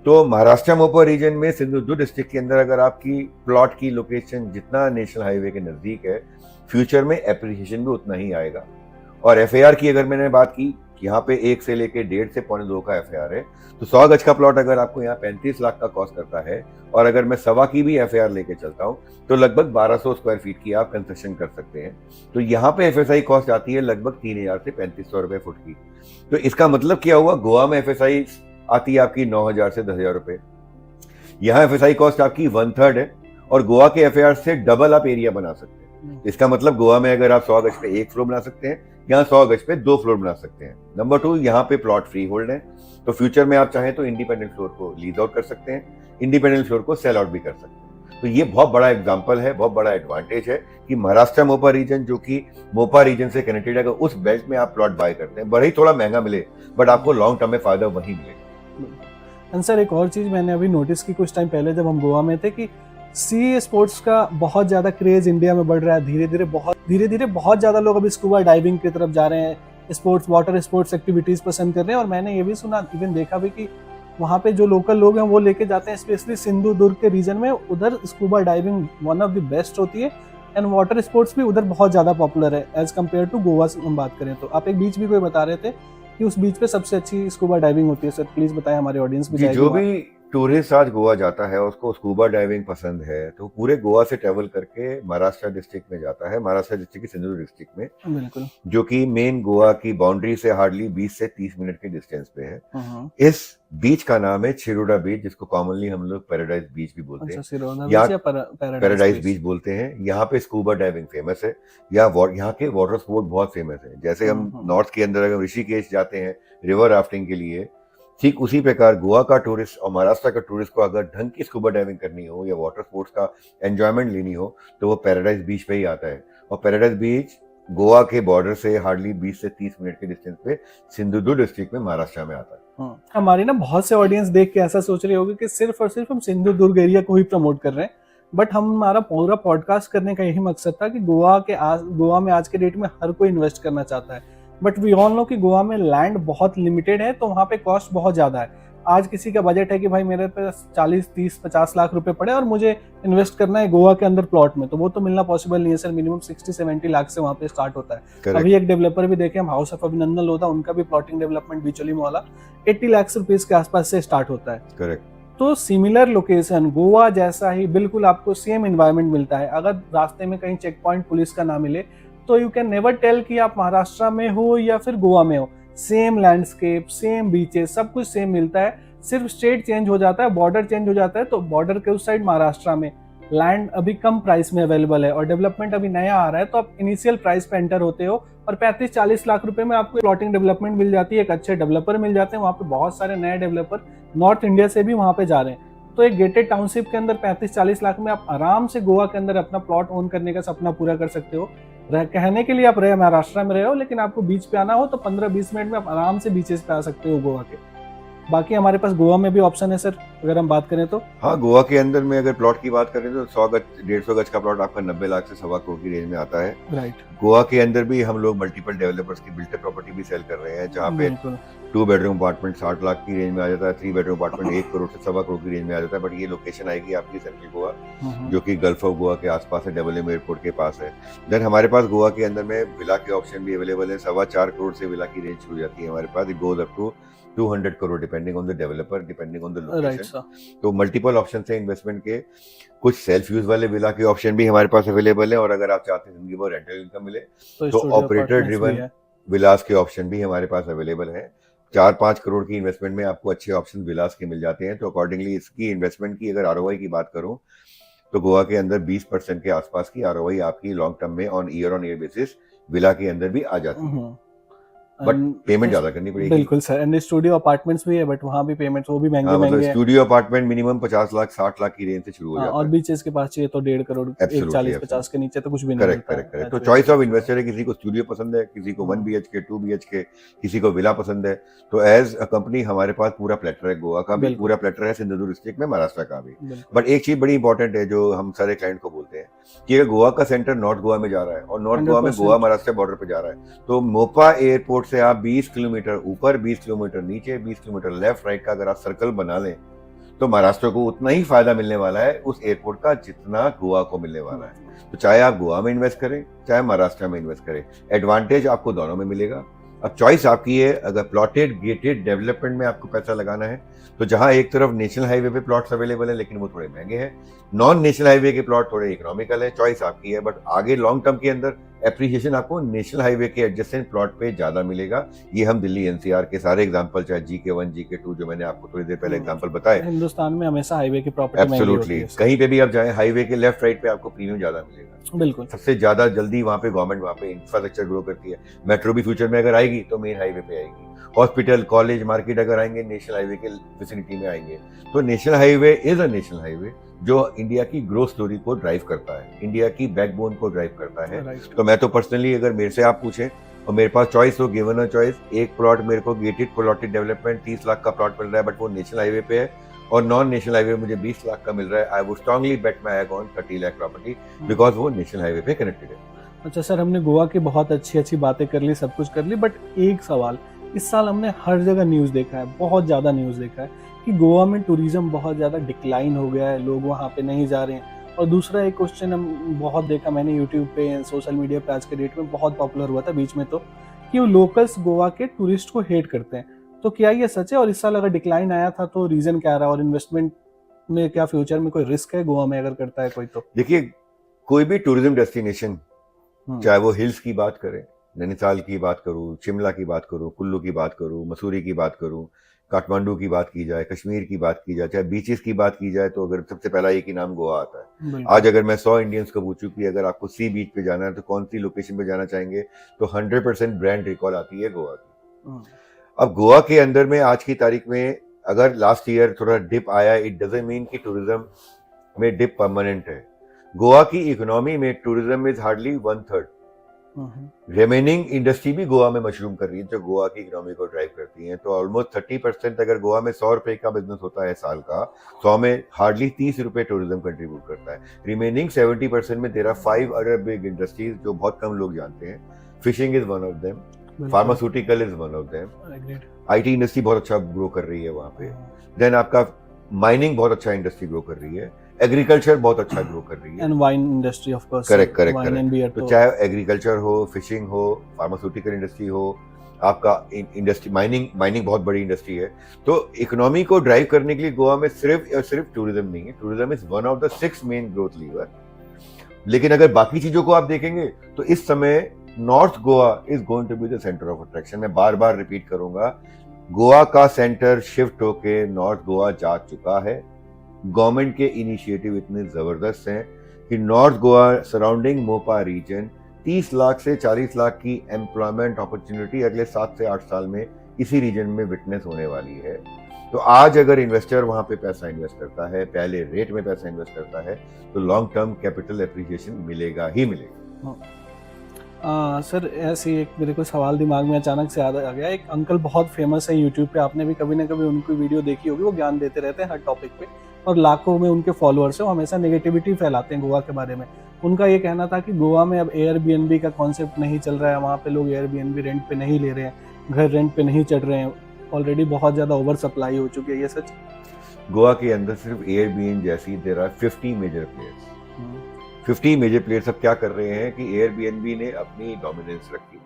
तो महाराष्ट्र मोपा रीजन में सिंधुदुर्ग डिस्ट्रिक्ट के अंदर अगर आपकी प्लॉट की लोकेशन जितना नेशनल हाईवे के नजदीक है, फ्यूचर में एप्रिसिएशन भी उतना ही आएगा। और एफआईआर की अगर मैंने बात की, यहाँ पे 1 से लेके 1.5 से 1.25 का एफआईआर है, तो 100 गज का प्लॉट अगर आपको यहाँ 35 लाख का कॉस्ट करता है, और अगर मैं 1.25 की भी एफआईआर लेके चलता हूँ, तो लगभग 1200 स्क्वायर फीट की आप कंस्ट्रक्शन कर सकते हैं। तो यहाँ पे एफएसआई कॉस्ट आती है लगभग 3,000 से 3,500 रुपए फुट की। तो इसका मतलब क्या हुआ, गोवा में एफएसआई आती है आपकी 9,000 से 10,000 रुपए, यहाँ एफएसआई कॉस्ट आपकी 1/3 है, और गोवा के एफआईआर से डबल आप एरिया बना सकते हैं। इसका मतलब गोवा में अगर आप 100 गज पे 1 फ्लोर बना सकते हैं, यहाँ 100 गज पे 2 फ्लोर बना सकते हैं। नंबर 2, यहाँ पे प्लॉट फ्री होल्ड है, तो फ्यूचर में आप चाहें तो इंडिपेंडेंट फ्लोर को लीज आउट कर सकते हैं, इंडिपेंडेंट फ्लोर को सेल आउट भी कर सकते हैं। तो ये बहुत बड़ा एग्जांपल है, बहुत बड़ा एडवांटेज है कि महाराष्ट्र मोपा रीजन, जो कि मोपा रीजन से कनेक्टेड है, अगर उस बेल्ट में आप प्लॉट बाय करते हैं, बड़ा ही थोड़ा महंगा मिले, बट आपको लॉन्ग टर्म में फायदा वहीं मिलेगा। सर एक और चीज मैंने अभी नोटिस की कुछ टाइम पहले जब हम गोवा में थे, कि सी स्पोर्ट्स का बहुत ज्यादा क्रेज इंडिया में बढ़ रहा है। धीरे धीरे बहुत ज्यादा लोग अभी स्कूबा डाइविंग की तरफ जा रहे हैं, स्पोर्ट्स वाटर स्पोर्ट्स एक्टिविटीज पसंद कर रहे हैं। और मैंने ये भी सुना, इवन देखा भी, कि वहाँ पे जो लोकल लोग हैं वो लेके जाते हैं, स्पेशली सिंधुदुर्ग के रीजन में। उधर scuba diving one of the best होती है, एंड वाटर स्पोर्ट्स भी उधर बहुत ज्यादा पॉपुलर है एज कम्पेयर टू गोवा से हम बात करें तो। आप एक बीच भी कोई बता रहे थे कि उस बीच पे सबसे अच्छी स्कूबा डाइविंग होती है, सर प्लीज बताएं, हमारे ऑडियंस भी जो भी टूरिस्ट आज गोवा जाता है, उसको स्कूबा डाइविंग पसंद है, तो पूरे गोवा से ट्रेवल करके महाराष्ट्र डिस्ट्रिक्ट में जाता है, महाराष्ट्र डिस्ट्रिक्ट की सिंधुदुर्ग डिस्ट्रिक्ट में, बिल्कुल, जो कि मेन गोवा की बाउंड्री से हार्डली 20 से 30 मिनट के डिस्टेंस पे है। इस बीच का नाम है छिरोडा बीच, जिसको कॉमनली हम लोग पैराडाइज बीच भी बोलते हैं, या पैराडाइज बीच बोलते हैं। यहाँ पे स्कूबा डाइविंग फेमस है, यहाँ के वाटर स्पोर्ट बहुत फेमस है। जैसे हम नॉर्थ के अंदर अगर ऋषिकेश जाते हैं रिवर राफ्टिंग के लिए, ठीक उसी प्रकार गोवा का टूरिस्ट और महाराष्ट्र का टूरिस्ट को अगर ढंग की स्कूबा डाइविंग करनी हो या वाटर स्पोर्ट्स का एंजॉयमेंट लेनी हो, तो वो पैराडाइज बीच पे ही आता है। और पैराडाइज बीच गोवा के बॉर्डर से हार्डली 20 से 30 मिनट के डिस्टेंस पे सिंधुदुर्ग डिस्ट्रिक्ट में महाराष्ट्र में आता है। हमारी ना बहुत से ऑडियंस देख के ऐसा सोच रही होगी कि सिर्फ और सिर्फ हम सिंधुदुर्ग एरिया को ही प्रमोट कर रहे हैं, बट हमारा पूरा पॉडकास्ट करने का यही मकसद था कि गोवा में आज के डेट में हर कोई इन्वेस्ट करना चाहता है, बट वी ऑल नो कि गोवा में लैंड बहुत लिमिटेड है, तो वहाँ पे कॉस्ट बहुत ज़्यादा है। आज किसी का बजट है कि भाई मेरे पास 40, 30, 50 लाख रुपए पड़े और मुझे इन्वेस्ट करना है गोवा के अंदर प्लॉट में, तो वो तो मिलना पॉसिबल नहीं है सर। मिनिमम 60-70 लाख से वहाँ पे स्टार्ट होता है। Correct. अभी एक डेवलपर भी देखे हम, हाउस ऑफ अभिनंदन लोधा, उनका भी प्लॉटिंग डेवलपमेंट बिचौली वाला 80 लाख रुपीज के आसपास से स्टार्ट होता है। Correct. तो सिमिलर लोकेशन गोवा जैसा ही बिल्कुल आपको सेम एनवायरनमेंट मिलता है। अगर रास्ते में कहीं चेक पॉइंट पुलिस का ना मिले, तो यू कैन नेवर टेल कि आप महाराष्ट्र में हो या फिर गोवा में हो। सेम लैंडस्केप, सेम बीचेस, सब कुछ सेम मिलता है, सिर्फ स्टेट चेंज हो जाता है, बॉर्डर चेंज हो जाता है। तो बॉर्डर के उस साइड महाराष्ट्र में लैंड अभी कम प्राइस में अवेलेबल है और डेवलपमेंट अभी नया आ रहा है, तो आप इनिशियल प्राइस पे एंटर होते हो और 35-40 लाख रुपए में आपको प्लॉटिंग डेवलपमेंट मिल जाती है, एक अच्छे डेवलपर मिल जाते हैं। वहाँ पे बहुत सारे नए डेवलपर नॉर्थ इंडिया से भी वहाँ पे जा रहे हैं। तो एक गेटेड टाउनशिप के अंदर 35-40 लाख में आप आराम से गोवा के अंदर अपना प्लॉट ओन करने का सपना पूरा कर सकते हो। कहने के लिए आप रहे महाराष्ट्र में रहे हो, लेकिन आपको बीच पे आना हो तो 15-20 मिनट में आप आराम से बीचेस पे आ सकते हो गोवा के। बाकी हमारे पास गोवा में भी ऑप्शन है सर, अगर हम बात करें तो। हाँ, गोवा के अंदर में अगर प्लॉट की बात करें तो 100 गज 150 गज का प्लॉट आपका 90 लाख से 1.25 करोड़ की रेंज में आता है। राइट। गोवा के अंदर भी हम लोग मल्टीपल डेवलपर्स की बिल्ट प्रॉपर्टी भी सेल कर रहे हैं, जहाँ पे 2 बेडरूम अपार्टमेंट 60 लाख की रेंज में आ जाता है, 3 बेडरूम अपार्टमेंट 1 करोड़ से 1.25 करोड़ की रेंज में आ जाता है। बट ये लोकेशन आएगी आपकी सेंट्रल गोवा, जो कि गल्फ ऑफ गोवा के आसपास है, डबल एम एयरपोर्ट के पास है। देन हमारे पास गोवा के अंदर में विला के ऑप्शन भी अवेलेबल है। 4.25 करोड़ से विला की रेंज शुरू जाती है हमारे पास, it goes up to 200 crore depending on the developer, depending on the location. तो मल्टीपल ऑप्शन है इन्वेस्टमेंट के। कुछ सेल्फ यूज वाले विला के ऑप्शन भी हमारे पास अवेलेबल है, और अगर आप चाहते हैं जिंदगी भर रेंटल इनकम मिले तो ऑपरेटर ड्रिवन विलास के ऑप्शन भी हमारे पास अवेलेबल है। 4-5 करोड़ की इन्वेस्टमेंट में आपको अच्छे ऑप्शन विलास के मिल जाते हैं। तो अकॉर्डिंगली इसकी इन्वेस्टमेंट की अगर आरओआई की बात करूं तो गोवा के अंदर 20% के आसपास की आरओआई आपकी लॉन्ग टर्म में ऑन ईयर बेसिस विला के अंदर भी आ जाती है, बट पेमेंट ज्यादा करनी पड़ेगी। बिल्कुल सर। एंड स्टूडियो अपार्टमेंट्स भी है, बट वहाँ भी पेमेंट्स वो भी महंगे महंगे हैं। Studio apartment minimum 50 lakh 60 lakh की रेंज से शुरू हो जाता है, और बीचेस के पास चाहिए तो 1.5 करोड़, 40-50 के नीचे तो कुछ भी नहीं। करेक्ट। तो चॉइस ऑफ इन्वेस्टर है, किसी को स्टूडियो पसंद है, किसी को 1 BHK 2 BHK, किसी को विला पसंद है। तो एज अ कंपनी हमारे पास पूरा प्लेटर है, गोवा का भी पूरा प्लेटर है, सिंधुदुर्ग डिस्ट्रिक्ट में, महाराष्ट्र का भी। बट एक चीज बड़ी इंपॉर्टेंट है जो हम सारे क्लाइंट को बोलते हैं कि अगर गोवा का सेंटर नॉर्थ गोवा में जा रहा है और नॉर्थ गोवा में गोवा महाराष्ट्र बॉर्डर पे जा रहा है, तो मोपा एयरपोर्ट से आप 20 किलोमीटर ऊपर, 20 किलोमीटर नीचे, 20 किलोमीटर लेफ्ट राइट का अगर आप सर्कल बना लें तो महाराष्ट्र को उतना ही फायदा मिलने वाला है उस एयरपोर्ट का जितना गोवा को मिलने वाला है। तो चाहे आप गोवा में इन्वेस्ट करें चाहे महाराष्ट्र में इन्वेस्ट करें, एडवांटेज आपको दोनों में मिलेगा। अब चॉइस आपकी है, अगर प्लॉटेड गेटेड डेवलपमेंट में आपको पैसा लगाना है तो जहां एक तरफ नेशनल हाईवे पे प्लॉट्स अवेलेबल है लेकिन वो थोड़े महंगे हैं, नॉन नेशनल हाईवे के प्लॉट थोड़े इकोनॉमिकल है, चॉइस आपकी है। बट आगे लॉन्ग टर्म के अंदर एप्रिसिएशन आपको नेशनल हाईवे के एडजेसेंट प्लॉट पे ज्यादा मिलेगा। ये हम दिल्ली एनसीआर के सारे एग्जांपल, चाहे GK1 GK2 जो मैंने आपको थोड़ी देर पहले एग्जांपल बताए, हिंदुस्तान में हमेशा हाईवे की प्रॉपर्टी एब्सोल्युटली कहीं पे भी आप जाएं हाईवे के लेफ्ट राइट पे आपको प्रीमियम ज्यादा मिलेगा। बिल्कुल, सबसे ज्यादा जल्दी वहाँ पे गवर्नमेंट वहाँ पे इंफ्रास्ट्रक्चर ग्रो करती है। मेट्रो भी फ्यूचर में अगर आएगी तो मेन हाईवे पे आएगी। हॉस्पिटल, कॉलेज, मार्केट अगर आएंगे नेशनल हाईवे के विसिनिटी में आएंगे। तो national highway is a national highway जो इंडिया की ग्रोथ स्टोरी को ड्राइव करता है, इंडिया की बैकबोन को ड्राइव करता है। तो मैं तो पर्सनली अगर मेरे से आप पूछें और मेरे पास चॉइस हो, गिवन अ चॉइस, एक प्लॉट मेरे को गेटेड प्लॉटेड डेवलपमेंट 30 लाख का प्लॉट मिल रहा है बट वो नेशनल हाईवे पे है, और नॉन नेशनल हाईवे मुझे 20 लाख का मिल रहा है, I would strongly bat my egg on 30 lakh property because वो नेशनल हाईवे पे कनेक्टेड है। अच्छा सर, हमने गोवा की बहुत अच्छी बातें कर ली, सब कुछ कर ली, बट एक सवाल, इस साल हमने हर जगह न्यूज़ देखा है, बहुत ज़्यादा न्यूज़ देखा है कि गोवा में टूरिज्म बहुत ज़्यादा डिक्लाइन हो गया है, लोग वहाँ पे नहीं जा रहे हैं। और दूसरा एक क्वेश्चन हम बहुत देखा, मैंने यूट्यूब पे, सोशल मीडिया पे आज के डेट में बहुत पॉपुलर हुआ था बीच में, तो कि वो लोकल्स गोवा के टूरिस्ट को हेट करते हैं। तो क्या ये सच है? और इस साल अगर डिक्लाइन आया था तो रीज़न क्या रहा? और इन्वेस्टमेंट में क्या फ्यूचर में कोई रिस्क है गोवा में अगर करता है कोई? तो देखिए, कोई भी टूरिज्म डेस्टिनेशन, चाहे वो हिल्स की बात करें, नैनीताल की बात करूँ, शिमला की बात करूँ, कुल्लू की बात करूँ, मसूरी की बात करूँ, काठमांडू की बात की जाए, कश्मीर की बात की जाए, चाहे बीचेस की बात की जाए, तो अगर सबसे पहला एक ही नाम गोवा आता है। आज अगर मैं 100 इंडियंस को पूछूं कि अगर आपको सी बीच पे जाना है तो कौन सी लोकेशन पे जाना चाहेंगे, तो 100% ब्रांड रिकॉल आती है गोवा की। अब गोवा के अंदर में आज की तारीख में अगर लास्ट ईयर थोड़ा डिप आया, इट डजंट मीन कि टूरिज्म में डिप परमानेंट है। गोवा की इकोनॉमी में tourism is hardly 1/3। Remaining industry भी गोवा में मशरूम कर रही है जो गोवा की इकोनॉमी को ड्राइव करती है। तो ऑलमोस्ट 30%, अगर गोवा में 100 रुपए का बिजनेस होता है साल का, 100 में हार्डली 30 रुपए टूरिज्म कंट्रीब्यूट करता है। रिमेनिंग 70% में there are 5 other big industries जो बहुत कम लोग जानते हैं। Fishing is one of them, pharmaceutical is one of them, IT industry बहुत अच्छा ग्रो कर रही है वहाँ पे। देन आपका माइनिंग बहुत अच्छा इंडस्ट्री ग्रो कर रही है, एग्रीकल्चर बहुत अच्छा ग्रो कर रही है, and wine industry of course. Correct. तो चाहे एग्रीकल्चर हो, फिशिंग हो, फार्मास्यूटिकल इंडस्ट्री हो, आपका इंडस्ट्री माइनिंग बहुत बड़ी इंडस्ट्री है। तो इकोनॉमी को ड्राइव करने के लिए गोवा में सिर्फ टूरिज्म नहीं है, tourism is one of the 6 main growth lever. लेकिन अगर बाकी चीजों को आप देखेंगे तो इस समय north Goa is going to be the centre of attraction. मैं बार बार रिपीट करूंगा, गोवा का सेंटर शिफ्ट होके नॉर्थ गोवा जा चुका है। गवर्नमेंट के इनिशिएटिव इतने जबरदस्त हैं कि north Goa surrounding Mopa region 30 lakh से 40 लाख की एम्प्लॉयमेंट अपॉर्चुनिटी अगले 7 से 8 साल में इसी रीजन में विटनेस होने वाली है। तो आज अगर इन्वेस्टर वहां पे पैसा इन्वेस्ट करता है, पहले रेट में पैसा इन्वेस्ट करता है, तो लॉन्ग टर्म कैपिटल एप्रिसिएशन मिलेगा ही मिलेगा। सर ऐसे ही एक मेरे को सवाल दिमाग में अचानक से याद आ गया। एक अंकल बहुत फेमस है यूट्यूब पे, आपने भी कभी ना कभी उनकी वीडियो देखी होगी, वो ज्ञान देते रहते हैं हर टॉपिक पे और लाखों में उनके फॉलोअर्स हैं, वो हमेशा नेगेटिविटी फैलाते हैं गोवा के बारे में। उनका ये कहना था कि गोवा में अब एयरबीएनबी का कॉन्सेप्ट नहीं चल रहा है, वहाँ पे लोग एयरबीएनबी रेंट पे नहीं ले रहे हैं, घर रेंट पे नहीं चढ़ रहे हैं, ऑलरेडी बहुत ज़्यादा ओवर सप्लाई हो चुकी है। ये सच? गोवा के अंदर सिर्फ एयरबीएन जैसी there are 50 major players. 50 major players अब क्या कर रहे हैं कि एयरबीएनबी ने अपनी डोमिनेंस रखी,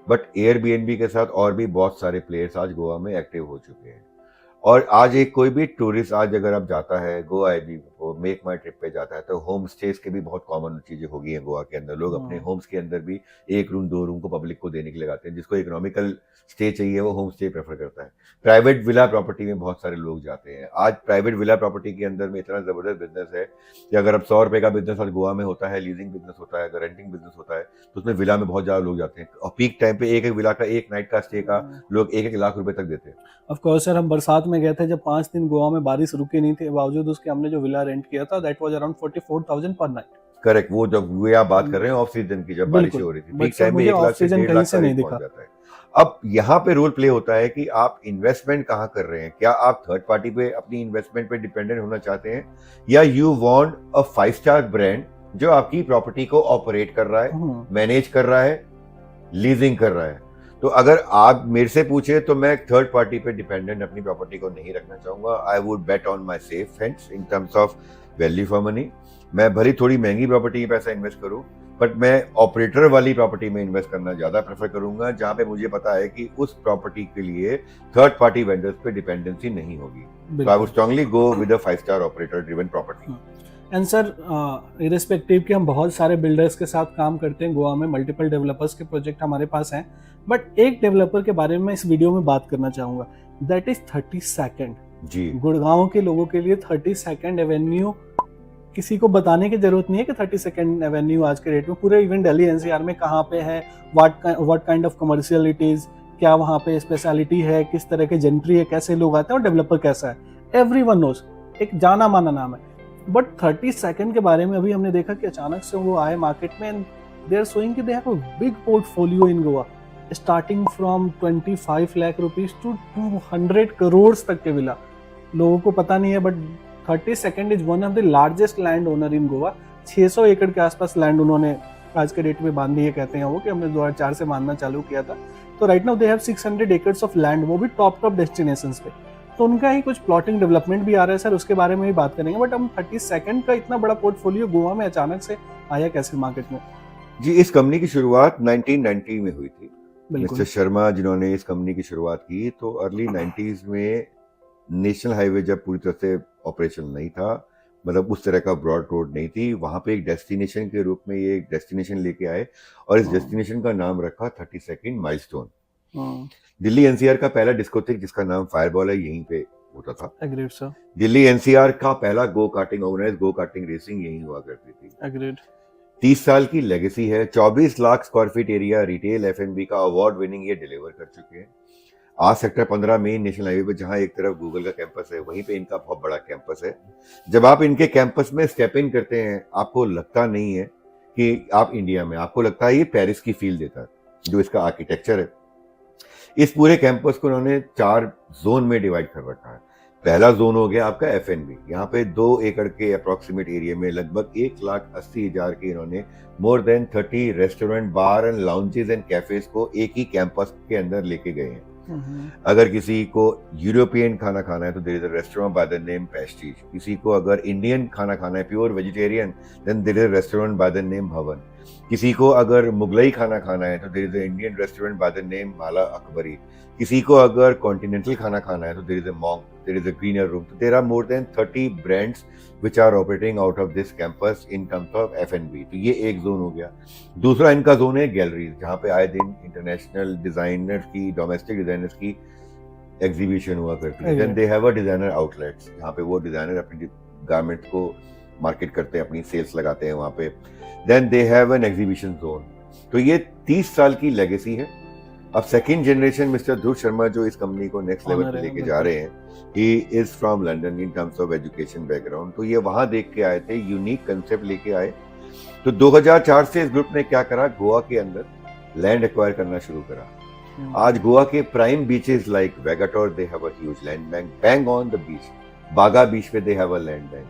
बट एयरबीएनबी के साथ और भी बहुत सारे प्लेयर्स आज गोवा में एक्टिव हो चुके हैं। और आज एक कोई भी टूरिस्ट आज अगर आप जाता है गोवा मेक माई ट्रिप पे जाता है, तो होम स्टेज के भी बहुत कॉमन चीजें हो गई हैं गोवा के अंदर। लोग अपने होम्स के अंदर भी 1 रूम 2 रूम को पब्लिक को देने के लिए लगाते हैं। जिसको इकोनॉमिकल स्टे चाहिए वो होम स्टे प्रेफर करता है। प्राइवेट विला प्रॉपर्टी में बहुत सारे लोग जाते हैं। आज प्राइवेट विला प्रॉपर्टी के अंदर में इतना जबरदस्त बिजनेस है कि अगर अब 100 रुपए का बिजनेस आज गोवा में होता है, लीजिंग बिजनेस होता है, अगर रेंटिंग बिजनेस होता है, तो उसमें विला में बहुत ज्यादा लोग जाते हैं। और पीक टाइम पे एक विला का एक नाइट का स्टे का लोग 1-1 लाख रुपए तक देते हैं। ऑफ कोर्स सर, हम बरसात में गए थे जब 5 दिन गोवा में बारिश रुकी नहीं थी, बावजूद उसके हमने जो विला रेंट किया था दैट वाज अराउंड 44,000 पर नाइट। करेक्ट, वो जब वो आप बात कर रहे हैं ऑफ सीजन की, जब बारिश हो रही थी, पीक टाइम में 1 लाख से 1.5 लाख नहीं दिखा जाता है। अब यहाँ पे रोल प्ले होता है कि आप इन्वेस्टमेंट कहाँ कर रहे हैं। क्या आप थर्ड पार्टी पे अपनी इन्वेस्टमेंट पे डिपेंडेंट होना चाहते हैं, या you want a 5 star brand जो आपकी प्रॉपर्टी को ऑपरेट कर रहा है, मैनेज कर रहा है, लीजिंग कर रहा है। तो अगर आप मेरे से पूछे तो मैं थर्ड पार्टी पे डिपेंडेंट अपनी प्रॉपर्टी को नहीं रखना चाहूंगा। I would bet on my safe hands in terms of value for money. मैं भली थोड़ी महंगी प्रॉपर्टी में पैसा इन्वेस्ट करूं, बट मैं ऑपरेटर वाली प्रॉपर्टी में इन्वेस्ट करना ज्यादा प्रेफर करूंगा, जहां पे मुझे पता है कि उस प्रॉपर्टी के लिए थर्ड पार्टी वेंडर्स पे डिपेंडेंसी नहीं होगी। तो I would strongly go with a 5 star operator driven property. And sir, irrespective कि हम बहुत सारे बिल्डर्स के साथ काम करते हैं गोवा में, मल्टीपल डेवलपर्स के प्रोजेक्ट हमारे पास हैं, बट एक डेवलपर के बारे में मैं इस वीडियो में बात करना चाहूंगा, दैट इज 32nd। जी, गुड़गांव के लोगों के लिए 32nd एवेन्यू किसी को बताने की जरूरत नहीं है कि 32nd एवेन्यू आज के डेट में पूरे इवन दिल्ली एनसीआर में कहाँ पे है, what kind of commercial it is, क्या वहाँ पे स्पेशलिटी है, किस तरह के जेंट्री है, कैसे लोग आते हैं और डेवलपर कैसा है, एवरीवन नोस, एक जाना माना नाम है। बट 32nd के बारे में अभी हमने देखा कि अचानक से वो आए मार्केट में एंड दे आर शोइंग कि they have a big portfolio in Goa, starting from 25 lakh rupees to 200 crore तक के विला। लोगों को पता नहीं है, but 32nd is one of the largest land owner in Goa. 600 एकड़ के आसपास लैंड उन्होंने आज के डेट में बांधी है, कहते हैं वो कि हमने 2004 से बांधना चालू किया था। तो right now they have 600 acres of land, वो भी टॉप डेस्टिनेशंस पे। तो उनका ही कुछ प्लॉटिंग डेवलपमेंट भी आ रहा है सर, उसके बारे में भी बात करेंगे। बट हम 32nd का इतना बड़ा पोर्टफोलियो गोवा में अचानक से आया कैसे मार्केट में? जी, इस कंपनी की शुरुआत 1990 में हुई थी। मिस्टर शर्मा जिन्होंने इस कंपनी की शुरुआत की, तो अर्ली 90s में नेशनल हाईवे जब पूरी तरह से ऑपरेशन नहीं था, मतलब उस तरह का ब्रॉड रोड नहीं थी, वहां पे एक डेस्टिनेशन के रूप में ये एक डेस्टिनेशन लेके आए और इस डेस्टिनेशन का नाम रखा 32nd माइलस्टोन। दिल्ली एनसीआर का पहला डिस्कोथेक जिसका नाम फायरबॉल है यहीं पे होता था। Agreed sir. दिल्ली एनसीआर का पहला go karting organise go karting racing यहीं हुआ करती थी। एग्रीड। 30 साल की लेगेसी है, 24 lakh square feet area retail एफएनबी का अवार्ड विनिंग ये डिलीवर कर चुके हैं। आज सेक्टर 15 मेन नेशनल हाईवे पे जहां एक तरफ गूगल का कैंपस है, वहीं पे इनका बहुत बड़ा कैंपस है। जब आप इनके कैंपस में स्टेप इन करते हैं, आपको लगता नहीं है कि आप इंडिया में, आपको लगता है ये पेरिस की फील देता है जो इसका आर्किटेक्चर है। इस पूरे कैंपस को उन्होंने 4 जोन में डिवाइड कर रखा है। पहला जोन हो गया आपका एफएनबी, यहाँ पे 2 एकड़ के अप्रोक्सीमेट एरिया में लगभग 1,80,000 के इन्होंने more than 30 restaurant, bar and lounges and cafes को एक ही कैंपस के अंदर लेके गए हैं। अगर किसी को यूरोपियन खाना खाना है तो there is a restaurant by the name Pasties. किसी को अगर इंडियन खाना खाना है, pure vegetarian, then there is a restaurant by the name Bhavan. किसी को अगर मुगलई खाना खाना है तो there is a Indian restaurant by the name Mala Akbari, किसी को अगर कॉन्टिनेंटल खाना खाना है तो there is a Monk, there is a greener room. तो there are more then 30 brands which are operating out of this campus in terms of F&B। तो ये एक जोन हो गया। दूसरा इनका जोन है गैलरीज, जहाँ पे आए दिन इंटरनेशनल डिजाइनर्स की, डोमेस्टिक डिजाइनर्स की एग्जीबिशन हुआ करती है। Then they have a designer outlets, जहाँ पे वो डिजाइनर अपनी गारमेंट्स को मार्केट करते हैं, अपनी सेल्स लगाते हैं वहाँ पे। Then they have an exhibition zone. तो ये 30 साल की लेगेसी है। अब second generation mister Dhruv Sharma जो इस कंपनी को नेक्स्ट लेवल पे लेके जा रहे हैं, he is from London in terms of education background. तो ये वहां देख के आए थे, यूनिक कंसेप्ट लेके आए। तो 2004 से इस ग्रुप ने क्या करा, गोवा के अंदर लैंड एक्वायर करना शुरू करा। आज गोवा के prime beaches like Vagator they have a huge land bank, bang on the beach. Baga beach पे they have a land bank,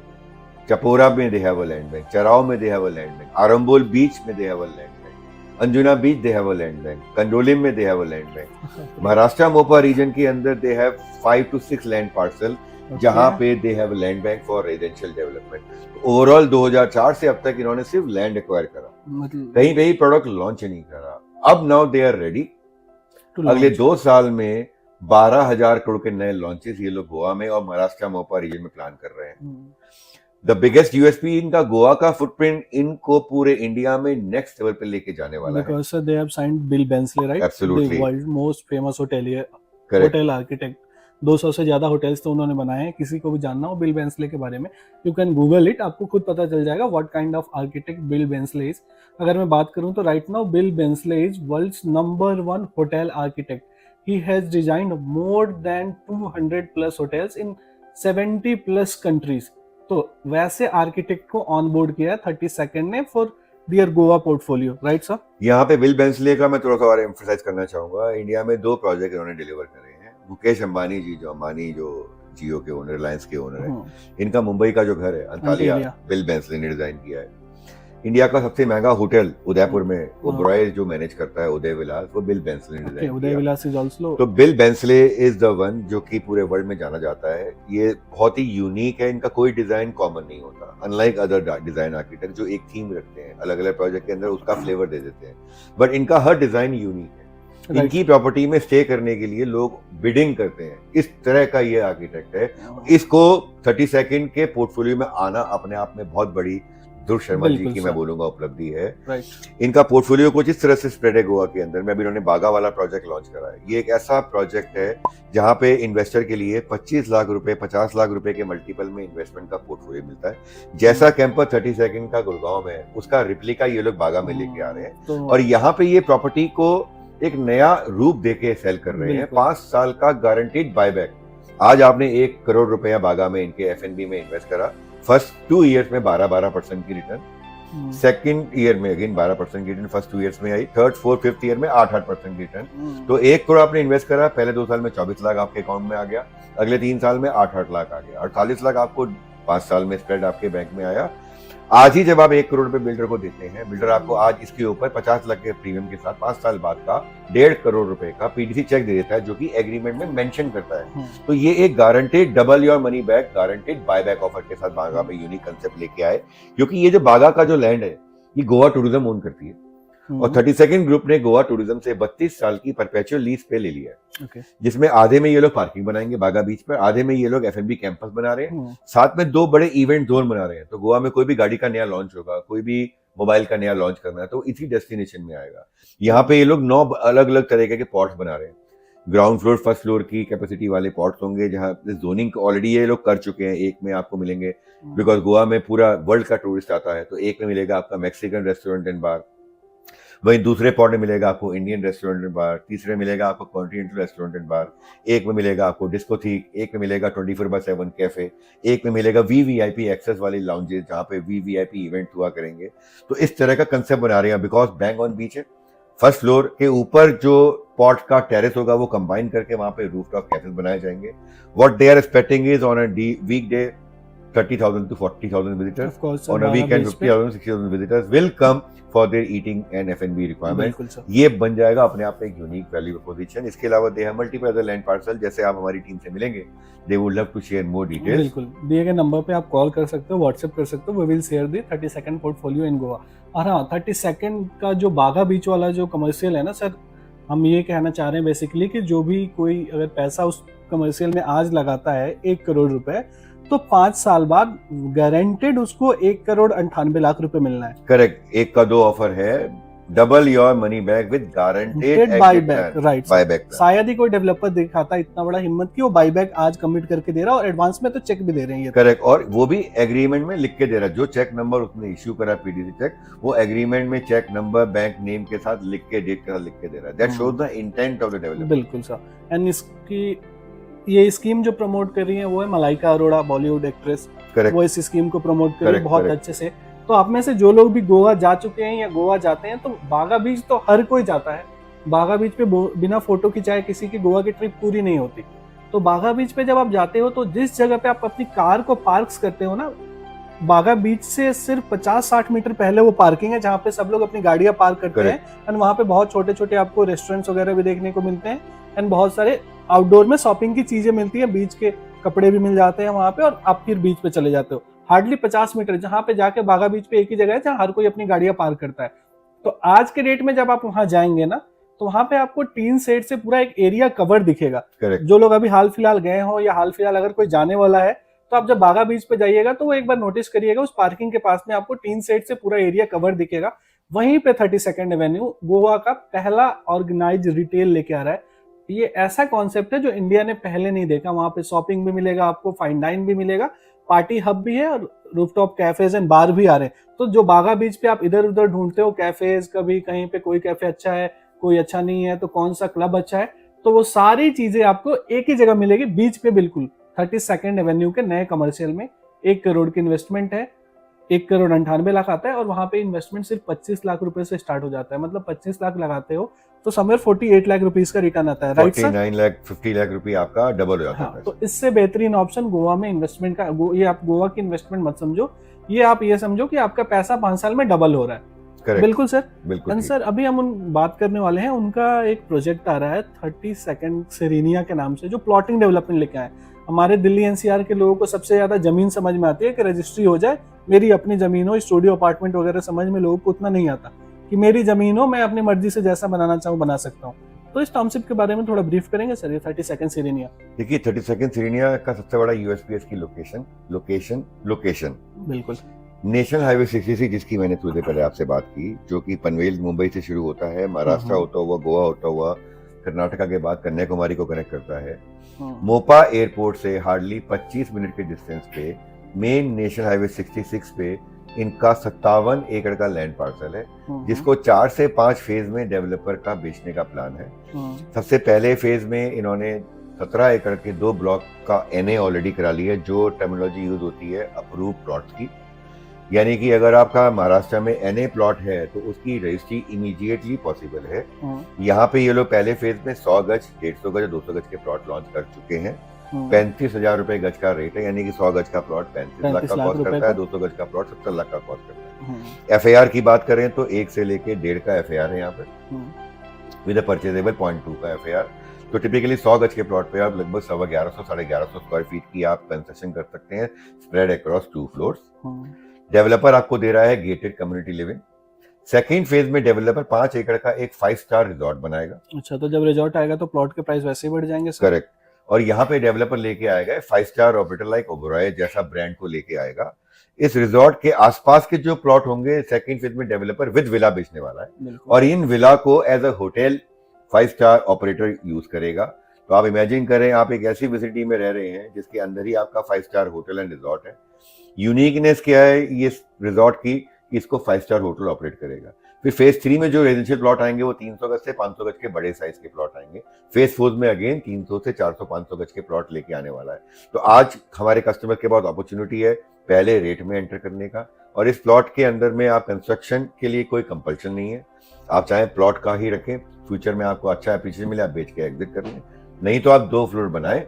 Chapora में they have a land bank, Chorao में they have a land bank, Arambol beach में they have a land bank, Anjuna beach they have a land bank, Candolim में they have a land bank. Maharashtra Mopa region के अंदर they have 5 to 6 land parcel, जहां पे they have land bank for residential development. Overall 2004 से अब तक इन्होंने सिर्फ लैंड एक्वायर करा, कहीं पे ही प्रोडक्ट लॉन्च नहीं करा। अब नाउ दे आर रेडी। अगले 2 साल में 12,000 करोड़ के नए लॉन्चेस ये लोग गोवा में और महाराष्ट्र मोपा रीजन में प्लान कर रहे हैं। द बिगेस्ट यूएसपी इनका गोवा का फुटप्रिंट इनको पूरे इंडिया में नेक्स्ट लेवल पे लेके जाने वाला है। Because they have signed Bill Bensley, right? Absolutely. The world most famous hotelier, Correct. Hotel architect. 200 से ज्यादा होटल्स तो उन्होंने बनाए हैं। किसी को भी जानना हो बिल बेंसले के बारे में, यू कैन गूगल इट, आपको खुद पता चल जाएगा what kind of architect Bill Bensley is. अगर मैं बात करूं तो right now Bill Bensley is world's number 1 hotel architect. He has designed more than 200 plus hotels in 70 plus countries. तो वैसे आर्किटेक्ट को ऑन बोर्ड किया 32nd ने for their Goa portfolio, right sir? यहाँ पे बिल बेंसले का मैं थोड़ा सा और एम्फसाइज करना चाहूंगा। इंडिया में 2 प्रोजेक्ट इन्होंने डिलीवर करे हैं। मुकेश अंबानी जी, जो अंबानी जो जियो के ओनर, रिलायंस के ओनर है, इनका मुंबई का जो घर है अंतालिया, बिल बेंसले ने डिजाइन किया है। इंडिया का सबसे महंगा होटल उदयपुर में ओबरॉय जो मैनेज करता है, उदय विलास, वो बिल बेंसले ने design Uday Vilas is also. तो bill Bensley is the one जो कि पूरे वर्ल्ड में जाना जाता है। ये बहुत ही यूनिक है, इनका कोई डिजाइन कॉमन नहीं होता, अनलाइक अदर डिजाइन आर्किटेक्ट जो एक थीम रखते हैं, अलग अलग प्रोजेक्ट के अंदर उसका फ्लेवर दे देते हैं, बट इनका हर डिजाइन यूनिक है। इनकी प्रॉपर्टी में स्टे करने के लिए लोग बिडिंग करते हैं। इस तरह का ये आर्किटेक्ट है। इसको 30 सेकंड के पोर्टफोलियो में आना अपने आप में बहुत बड़ी ध्रुव शर्मा जी की मैं बोलूंगा उपलब्धि है। इनका पोर्टफोलियो कुछ इस तरह से स्प्रेड है गोवा के अंदर में। अभी इन्होंने बागा वाला प्रोजेक्ट लॉन्च करा है। ये एक ऐसा प्रोजेक्ट है जहां पे इन्वेस्टर के लिए 25 लाख रुपए, 50 लाख रुपए के मल्टीपल में इन्वेस्टमेंट का पोर्टफोलियो मिलता है। जैसा कैंपस 30 सेकंड का गुड़गांव में है, उसका रिप्लिका ये लोग बागा में लेके आ रहे हैं और यहाँ पे ये प्रॉपर्टी को एक नया रूप देके सेल कर रहे हैं। 5 साल का गारंटीड बायबैक। आज आपने 1 करोड़ रुपया बागा में इनके F&B में इन्वेस्ट करा, फर्स्ट 2 ईयर्स में 12% की रिटर्न, सेकंड ईयर में अगेन 12% की रिटर्न फर्स्ट 2 ईयर्स में आई, थर्ड 4th 5th ईयर में 8% की रिटर्न। तो 1 करोड़ आपने इन्वेस्ट करा, पहले 2 साल में 24 लाख आपके अकाउंट में आ गया, अगले 3 साल में 8 लाख आ गया, 48 लाख आपको 5 साल में स्प्रेड आपके बैंक में आया। आज ही जब आप 1 करोड़ रुपए बिल्डर को देते हैं, बिल्डर आपको आज इसके ऊपर 50 लाख के प्रीमियम के साथ 5 साल बाद का 1.5 करोड़ रुपए का पीडीसी चेक दे देता है, जो कि एग्रीमेंट में मेंशन करता है। तो ये एक guaranteed double your money back, guaranteed buyback offer के साथ बागा में यूनिक कंसेप्ट लेके आए। क्योंकि ये जो बागा का जो लैंड है, ये गोवा टूरिज्म ओन करती है और 32nd ग्रुप ने गोवा टूरिज्म से 32 साल की परपेचुअल लीज पे ले लिया है, जिसमें आधे में ये लोग पार्किंग बनाएंगे बागा बीच पर, आधे में ये लोग F&B कैंपस बना रहे हैं, साथ में 2 बड़े इवेंट जोन बना रहे हैं। तो गोवा में कोई भी गाड़ी का नया लॉन्च होगा, कोई भी मोबाइल का नया लॉन्च करना है, तो इसी डेस्टिनेशन में आएगा। यहाँ पे ये लोग 9 अलग अलग तरीके के पॉट्स बना रहे हैं। ग्राउंड फ्लोर, फर्स्ट फ्लोर की कैपेसिटी वाले पॉट्स होंगे, जहाँ जोनिंग ऑलरेडी ये लोग कर चुके हैं। एक में आपको मिलेंगे, बिकॉज गोवा में पूरा वर्ल्ड का टूरिस्ट आता है, तो एक में मिलेगा आपका मैक्सिकन रेस्टोरेंट एंड बार, वहीं दूसरे पॉट में मिलेगा आपको इंडियन रेस्टोरेंट एंड बार, तीसरे मिलेगा आपको कॉन्टिनेंटल रेस्टोरेंट एंड बार, एक में मिलेगा आपको डिस्कोथीक, एक में मिलेगा 24/7 कैफे, एक में मिलेगा VVIP एक्सेस वाली लाउंजेस जहाँ पे VVIP इवेंट हुआ करेंगे। तो इस तरह का कंसेप्ट बना रहे हैं, बिकॉज बैंक ऑन बीच है। फर्स्ट फ्लोर के ऊपर जो पॉट का टेरेस होगा वो कंबाइन करके वहां पे रूफटॉप कैफे बनाए जाएंगे। What they are expecting is on a weekday 30,000 to 40,000 visitors. Of course, on a weekend 50,000 60,000 visitors will come for their eating and F&B requirements. ये बन जाएगा अपने आप में एक यूनिक वैल्यू प्रोपोजिशन। इसके अलावा they have multiple other land parcel. जैसे आप हमारी टीम से मिलेंगे, they would love to share more details. बिल्कुल, दिए गए नंबर पे आप कॉल कर सकते हो, व्हाट्सएप कर सकते हो। We will share the 32nd portfolio in Goa. और हाँ, 32nd का जो बागा बीच वाला जो कमर्शियल है ना सर, हम ये कहना चाह रहे हैं बेसिकली कि जो भी कोई अगर पैसा उस कमर्शियल में आज लगाता है 1 करोड़ रुपए, तो 5 साल बाद गारंटेड उसको 1 करोड़ 98 लाख रुपए मिलना है। करेक्ट, एक का दो ऑफर है, double your money back with guaranteed buyback, right. Buyback. शायद ही कोई डेवलपर दिखाता इतना बड़ा हिम्मत कि वो बाईबैक आज कमिट करके दे रहा है और एडवांस में तो चेक भी दे रहे हैं ये। करेक्ट, और वो भी एग्रीमेंट में लिख के दे रहा है, जो चेक नंबर उसने इश्यू करा पीडीसी चेक, वो एग्रीमेंट में चेक नंबर बैंक नेम के साथ लिख के, डेट के साथ लिख के दे रहा है। That shows the intent of the developer. बिल्कुल सर। एंड इसकी ये स्कीम जो प्रमोट कर रही है वो है मलाइका अरोड़ा, बॉलीवुड एक्ट्रेस। करेक्ट, वो इस स्कीम को प्रमोट कर रही है बहुत correct. अच्छे से। तो आप में से जो लोग भी गोवा जा चुके हैं या गोवा जाते हैं, तो बागा बीच तो हर कोई जाता है। बागा बीच पे बिना फोटो खिंचाए किसी की गोवा की ट्रिप पूरी नहीं होती। तो बागा बीच पे जब आप जाते हो तो जिस जगह पे आप अपनी कार को पार्क करते हो ना, बागा बीच से सिर्फ 50-60 मीटर पहले वो पार्किंग है जहाँ पे सब लोग अपनी गाड़ियां पार्क करते हैं। एंड वहाँ पे बहुत छोटे छोटे आपको रेस्टोरेंट्स वगैरह भी देखने को मिलते हैं। एंड बहुत सारे आउटडोर में शॉपिंग की चीजें मिलती है, बीच के कपड़े भी मिल जाते हैं वहाँ पे, और आप फिर बीच पे चले जाते हो। हार्डली 50 मीटर जहाँ पे जाके बागा बीच पे एक ही जगह है जहाँ हर कोई अपनी गाड़ियां पार्क करता है। तो आज के डेट में जब आप वहां जाएंगे ना, तो वहां पे आपको टीन सेट से पूरा एक एरिया कवर दिखेगा। Correct. जो लोग अभी हाल फिलहाल गए हो या हाल फिलहाल अगर कोई जाने वाला है, तो आप जब बागा बीच पे जाइएगा तो वो एक बार नोटिस करिएगा, उस पार्किंग के पास में आपको टीन सेट से पूरा एरिया कवर दिखेगा। वहीं पे 32nd एवेन्यू गोवा का पहला ऑर्गेनाइज रिटेल लेके आ रहा है। ये ऐसा कॉन्सेप्ट है जो इंडिया ने पहले नहीं देखा। वहां पे शॉपिंग भी मिलेगा आपको, फाइन डाइन भी मिलेगा, पार्टी हब भी है, और रूफटॉप कैफेज एंड बार भी आ रहे हैं। तो जो बागा बीच पे आप इधर उधर ढूंढते हो कैफेज, कभी कहीं पे कोई कैफे अच्छा है, कोई अच्छा नहीं है, तो कौन सा क्लब अच्छा है, तो वो सारी चीजें आपको एक ही जगह मिलेगी, बीच पे बिल्कुल। 32nd एवेन्यू के नए कमर्शियल में 1 करोड़ की इन्वेस्टमेंट है, 1 करोड़ 98 लाख आता है, और वहां पे इन्वेस्टमेंट सिर्फ 25 लाख रुपए से स्टार्ट हो जाता है। मतलब 25 लाख लगाते हो तो समवेयर 48 लाख रुपीस का रिटर्न आता है, राइट सर? 49 लाख 50 लाख रुपए आपका डबल हो जाता है। तो इससे बेहतरीन ऑप्शन गोवा में इन्वेस्टमेंट का, ये आप गोवा की इन्वेस्टमेंट मत समझो, ये आप ये समझो कि आपका पैसा 5 साल में डबल हो रहा है। Correct. बिल्कुल सर, बिल्कुल। सर अभी हम बात करने वाले हैं, उनका एक प्रोजेक्ट आ रहा है 32nd सेरेनिया के नाम से, जो प्लॉटिंग डेवलपमेंट लेके आए। हमारे दिल्ली एनसीआर के लोगों को सबसे ज्यादा जमीन समझ में आती है कि रजिस्ट्री हो जाए, मेरी अपनी जमीन हो, स्टूडियो अपार्टमेंट वगैरह समझ में लोगों को उतना नहीं आता कि मेरी जमीन हो, मैं अपनी मर्जी से जैसा बनाना चाहूँ बना सकता हूँ। तो इस टाउनशिप के बारे में थोड़ा ब्रीफ करेंगे सर, ये 32nd सेरेनिया। देखिए, 32nd सेरेनिया का सबसे बड़ा यूएसपी की लोकेशन। बिल्कुल। नेशनल हाईवे 66 जिसकी मैंने थोड़ी देर पहले आपसे बात की, जो कि पनवेल मुंबई से शुरू होता है, महाराष्ट्र होता हुआ, गोवा होता हुआ, कर्नाटका के बाद कन्याकुमारी को कनेक्ट करता है। मोपा एयरपोर्ट से हार्डली 25 मिनट के डिस्टेंस पे मेन नेशनल हाईवे 66 पे इनका 57 एकड़ का लैंड पार्सल है, जिसको 4 से 5 फेज में डेवलपर का बेचने का प्लान है। सबसे पहले फेज में इन्होंने 17 एकड़ के 2 ब्लॉक का एनए ऑलरेडी करा लिया है, जो टर्मिनोलॉजी यूज होती है अप्रूव प्लॉट की। यानी कि अगर आपका महाराष्ट्र में एनए प्लॉट है तो उसकी रजिस्ट्री इमीडिएटली पॉसिबल है। यहाँ पे ये लोग पहले फेज में 100 गज, 150 गज, 200 गज के प्लॉट लॉन्च कर चुके हैं। 35,000 रुपए गज का रेट है, यानी कि 100 गज का प्लॉट 35 लाख का कॉस्ट करता है, 200 गज का प्लॉट 70 लाख का कॉस्ट करता है। एफआईआर की बात करें तो 1 से लेके 1.5 का एफआईआर है यहाँ पे, विद परचेजेबल 0.2 का एफआईआर। तो टिपिकली 100 गज के प्लॉट पे आप लगभग 1150 साढ़े 1100 स्क्वायर फीट की आप कंस्ट्रक्शन कर सकते हैं, स्प्रेड अक्रॉस 2 फ्लोर्स। डेवलपर आपको दे रहा है gated community living. Second phase में डेवलपर 5 एकड़ का एक 5 स्टार रिजॉर्ट बनाएगा। अच्छा, तो जब रिजॉर्ट आएगा तो प्लॉट के प्राइस वैसे ही बढ़ जाएंगे सर? करेक्ट। और यहाँ पे डेवलपर लेके आएगा 5 स्टार ऑपरेटर लाइक ओबेरॉय जैसा ब्रांड को लेके आएगा। इस रिजॉर्ट के आसपास के जो प्लॉट होंगे सेकंड फेज में डेवलपर विद विला बेचने वाला है, और इन विला को as a hotel 5 star operator use करेगा। तो आप इमेजिन करें, आप एक ऐसी विसिटी में रह रहे हैं जिसके अंदर ही आपका 5 स्टार होटल एंड रिजॉर्ट है। यूनिकनेस क्या है ये रिजॉर्ट की, इसको 5 स्टार होटल ऑपरेट करेगा। फिर फेज 3 में जो रेजिडेंशियल प्लॉट आएंगे वो 300 गज से 500 गज के बड़े साइज के प्लॉट आएंगे। फेज 4 में अगेन 300 से 400-500 गज के प्लॉट लेके आने वाला है। तो आज हमारे कस्टमर के पास अपॉर्चुनिटी है पहले रेट में एंटर करने का, और इस प्लॉट के अंदर में आप कंस्ट्रक्शन के लिए कोई कंपल्शन नहीं है। आप चाहे प्लॉट का ही रखें, फ्यूचर में आपको अच्छा एप्रिशिएशन मिले आप बेच के एग्जिट कर लें, नहीं तो आप 2 फ्लोर बनाए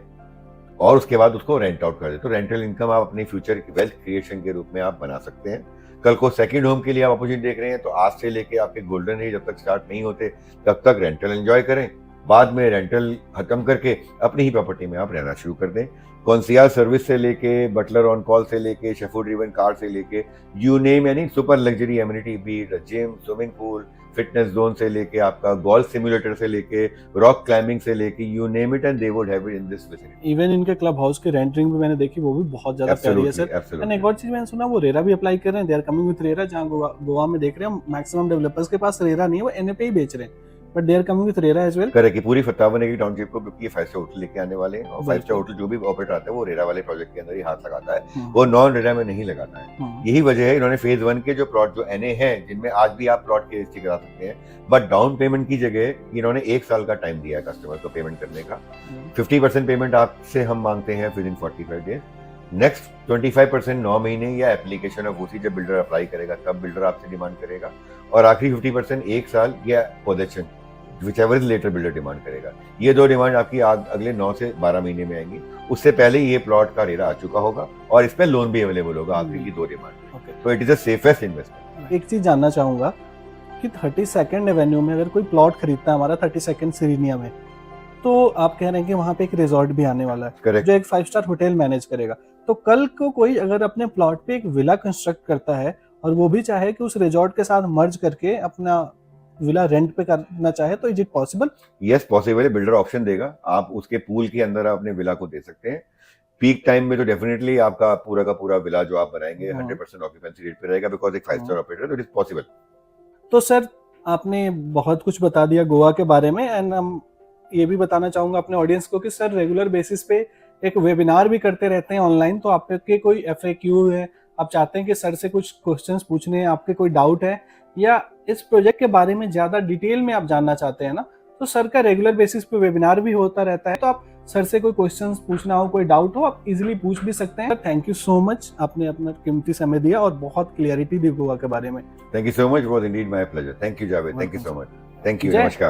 और उसके बाद उसको रेंट आउट कर दे। तो रेंटल इनकम आप अपनी फ्यूचर वेल्थ क्रिएशन के रूप में आप बना सकते हैं। कल को सेकंड होम के लिए आप अपॉर्चुनिटी देख रहे हैं तो आज से लेके आपके गोल्डन एज जब तक स्टार्ट नहीं होते तब तक रेंटल एंजॉय करें, बाद में रेंटल खत्म करके अपनी ही प्रॉपर्टी में आप रहना शुरू कर दें। कॉन्सियर्ज सर्विस से लेके, बटलर ऑन कॉल से लेके, शेफो ड्रिवन कार से लेके, you name any super luxury amenity, B it gym, swimming pool, fitness zone से लेके आपका गोल्फ सिमुलेटर से लेके, रॉक क्लाइंबिंग से लेके, you name it and they would have it in this vicinity. Even इनके क्लब हाउस की rendering भी मैंने देखी, वो भी बहुत ज्यादा प्यारी है सर। एंड एक और चीज मैंने सुना, वो रेरा भी अप्लाई कर रहे हैं, they are coming with RERA, जहां गोवा में देख रहे हैं मैक्सिमम डेवलपर्स के पास रेरा नहीं है, वो एनए पे ही बेच रहे हैं, but they are coming with RERA as well. Correct, कि पूरी 57 की टाउनशिप को क्योंकि 5 स्टार होटल लेके आने वाले हैं, और 5 स्टार होटल जो भी ऑपरेटर आता है वो रेरा वाले प्रोजेक्ट के अंदर ही हाथ लगाता है, वो नॉन रेरा में नहीं लगाता है। यही वजह है इन्होंने फेज 1 के जो प्लॉट जो एनए हैं, जिनमें आज भी आप प्लॉट के रजिस्ट्री करा सकते हैं, बट डाउन पेमेंट की जगह इन्होंने 1 साल का टाइम दिया है कस्टमर को पेमेंट करने का। 50% पेमेंट आपसे हम मांगते हैं विद इन 45 डेज। नेक्स्ट 25% 9 महीने या एप्लीकेशन ऑफ ओसी जब बिल्डर अप्लाई करेगा तब बिल्डर आपसे डिमांड करेगा, और आखिरी 50% 1 साल या possession whichever is later builder demand करेगा। ये दो डिमांड आपकी अगले 9 से 12 महीने में आएंगी। उससे पहले ये प्लॉट का रेरा आ चुका होगा और इस पे लोन भी अवेलेबल होगा आखिरी की 2 डिमांड। तो it is the safest investment. एक चीज जानना चाहूंगा कि 32nd एवेन्यू में अगर कोई प्लॉट खरीदता है हमारा 32nd सिरीनिया में, तो आप कह रहे हैं कि वहां पे एक रिजॉर्ट भी आने वाला है, Correct. जो एक 5 स्टार होटल मैनेज करेगा। तो कल को कोई अगर अपने प्लॉट पे एक विला कंस्ट्रक्ट करता है और वो भी चाहे कि उस रिजॉर्ट के साथ मर्ज करके अपना विला रेंट पे करना चाहे, तो is it possible? Yes, possible है। बिल्डर ऑप्शन देगा, आप उसके पूल के अंदर अपने विला को दे सकते हैं। पीक टाइम में तो डेफिनेटली आपका पूरा का पूरा विला जो आप बनाएंगे 100% ऑक्यूपेंसी रेट पे रहेगा, बिकॉज एक 5 स्टार ऑपरेटर, तो इट इज पॉसिबल। तो सर आपने बहुत कुछ बता दिया गोवा के बारे में, एंड हम ये भी बताना चाहूंगा अपने ऑडियंस को कि सर रेगुलर बेसिस पे एक वेबिनार भी करते रहते हैं ऑनलाइन, तो आपके कोई FAQ है, आप चाहते हैं कि सर से कुछ क्वेश्चंस पूछने हैं, आपके कोई डाउट है, या इस प्रोजेक्ट के बारे में ज्यादा डिटेल में आप जानना चाहते हैं ना, तो सर का रेगुलर बेसिस पे वेबिनार भी होता रहता है, तो आप सर से कोई क्वेश्चंस पूछना हो, कोई डाउट हो, आप इजीली पूछ भी सकते हैं। थैंक यू सो मच, आपने अपना कीमती समय दिया और बहुत क्लियरिटी दी गोवा के बारे में। Thank you so much, was Indeed my pleasure. Thank you Javed, thank you so much, thank you, नमस्कार।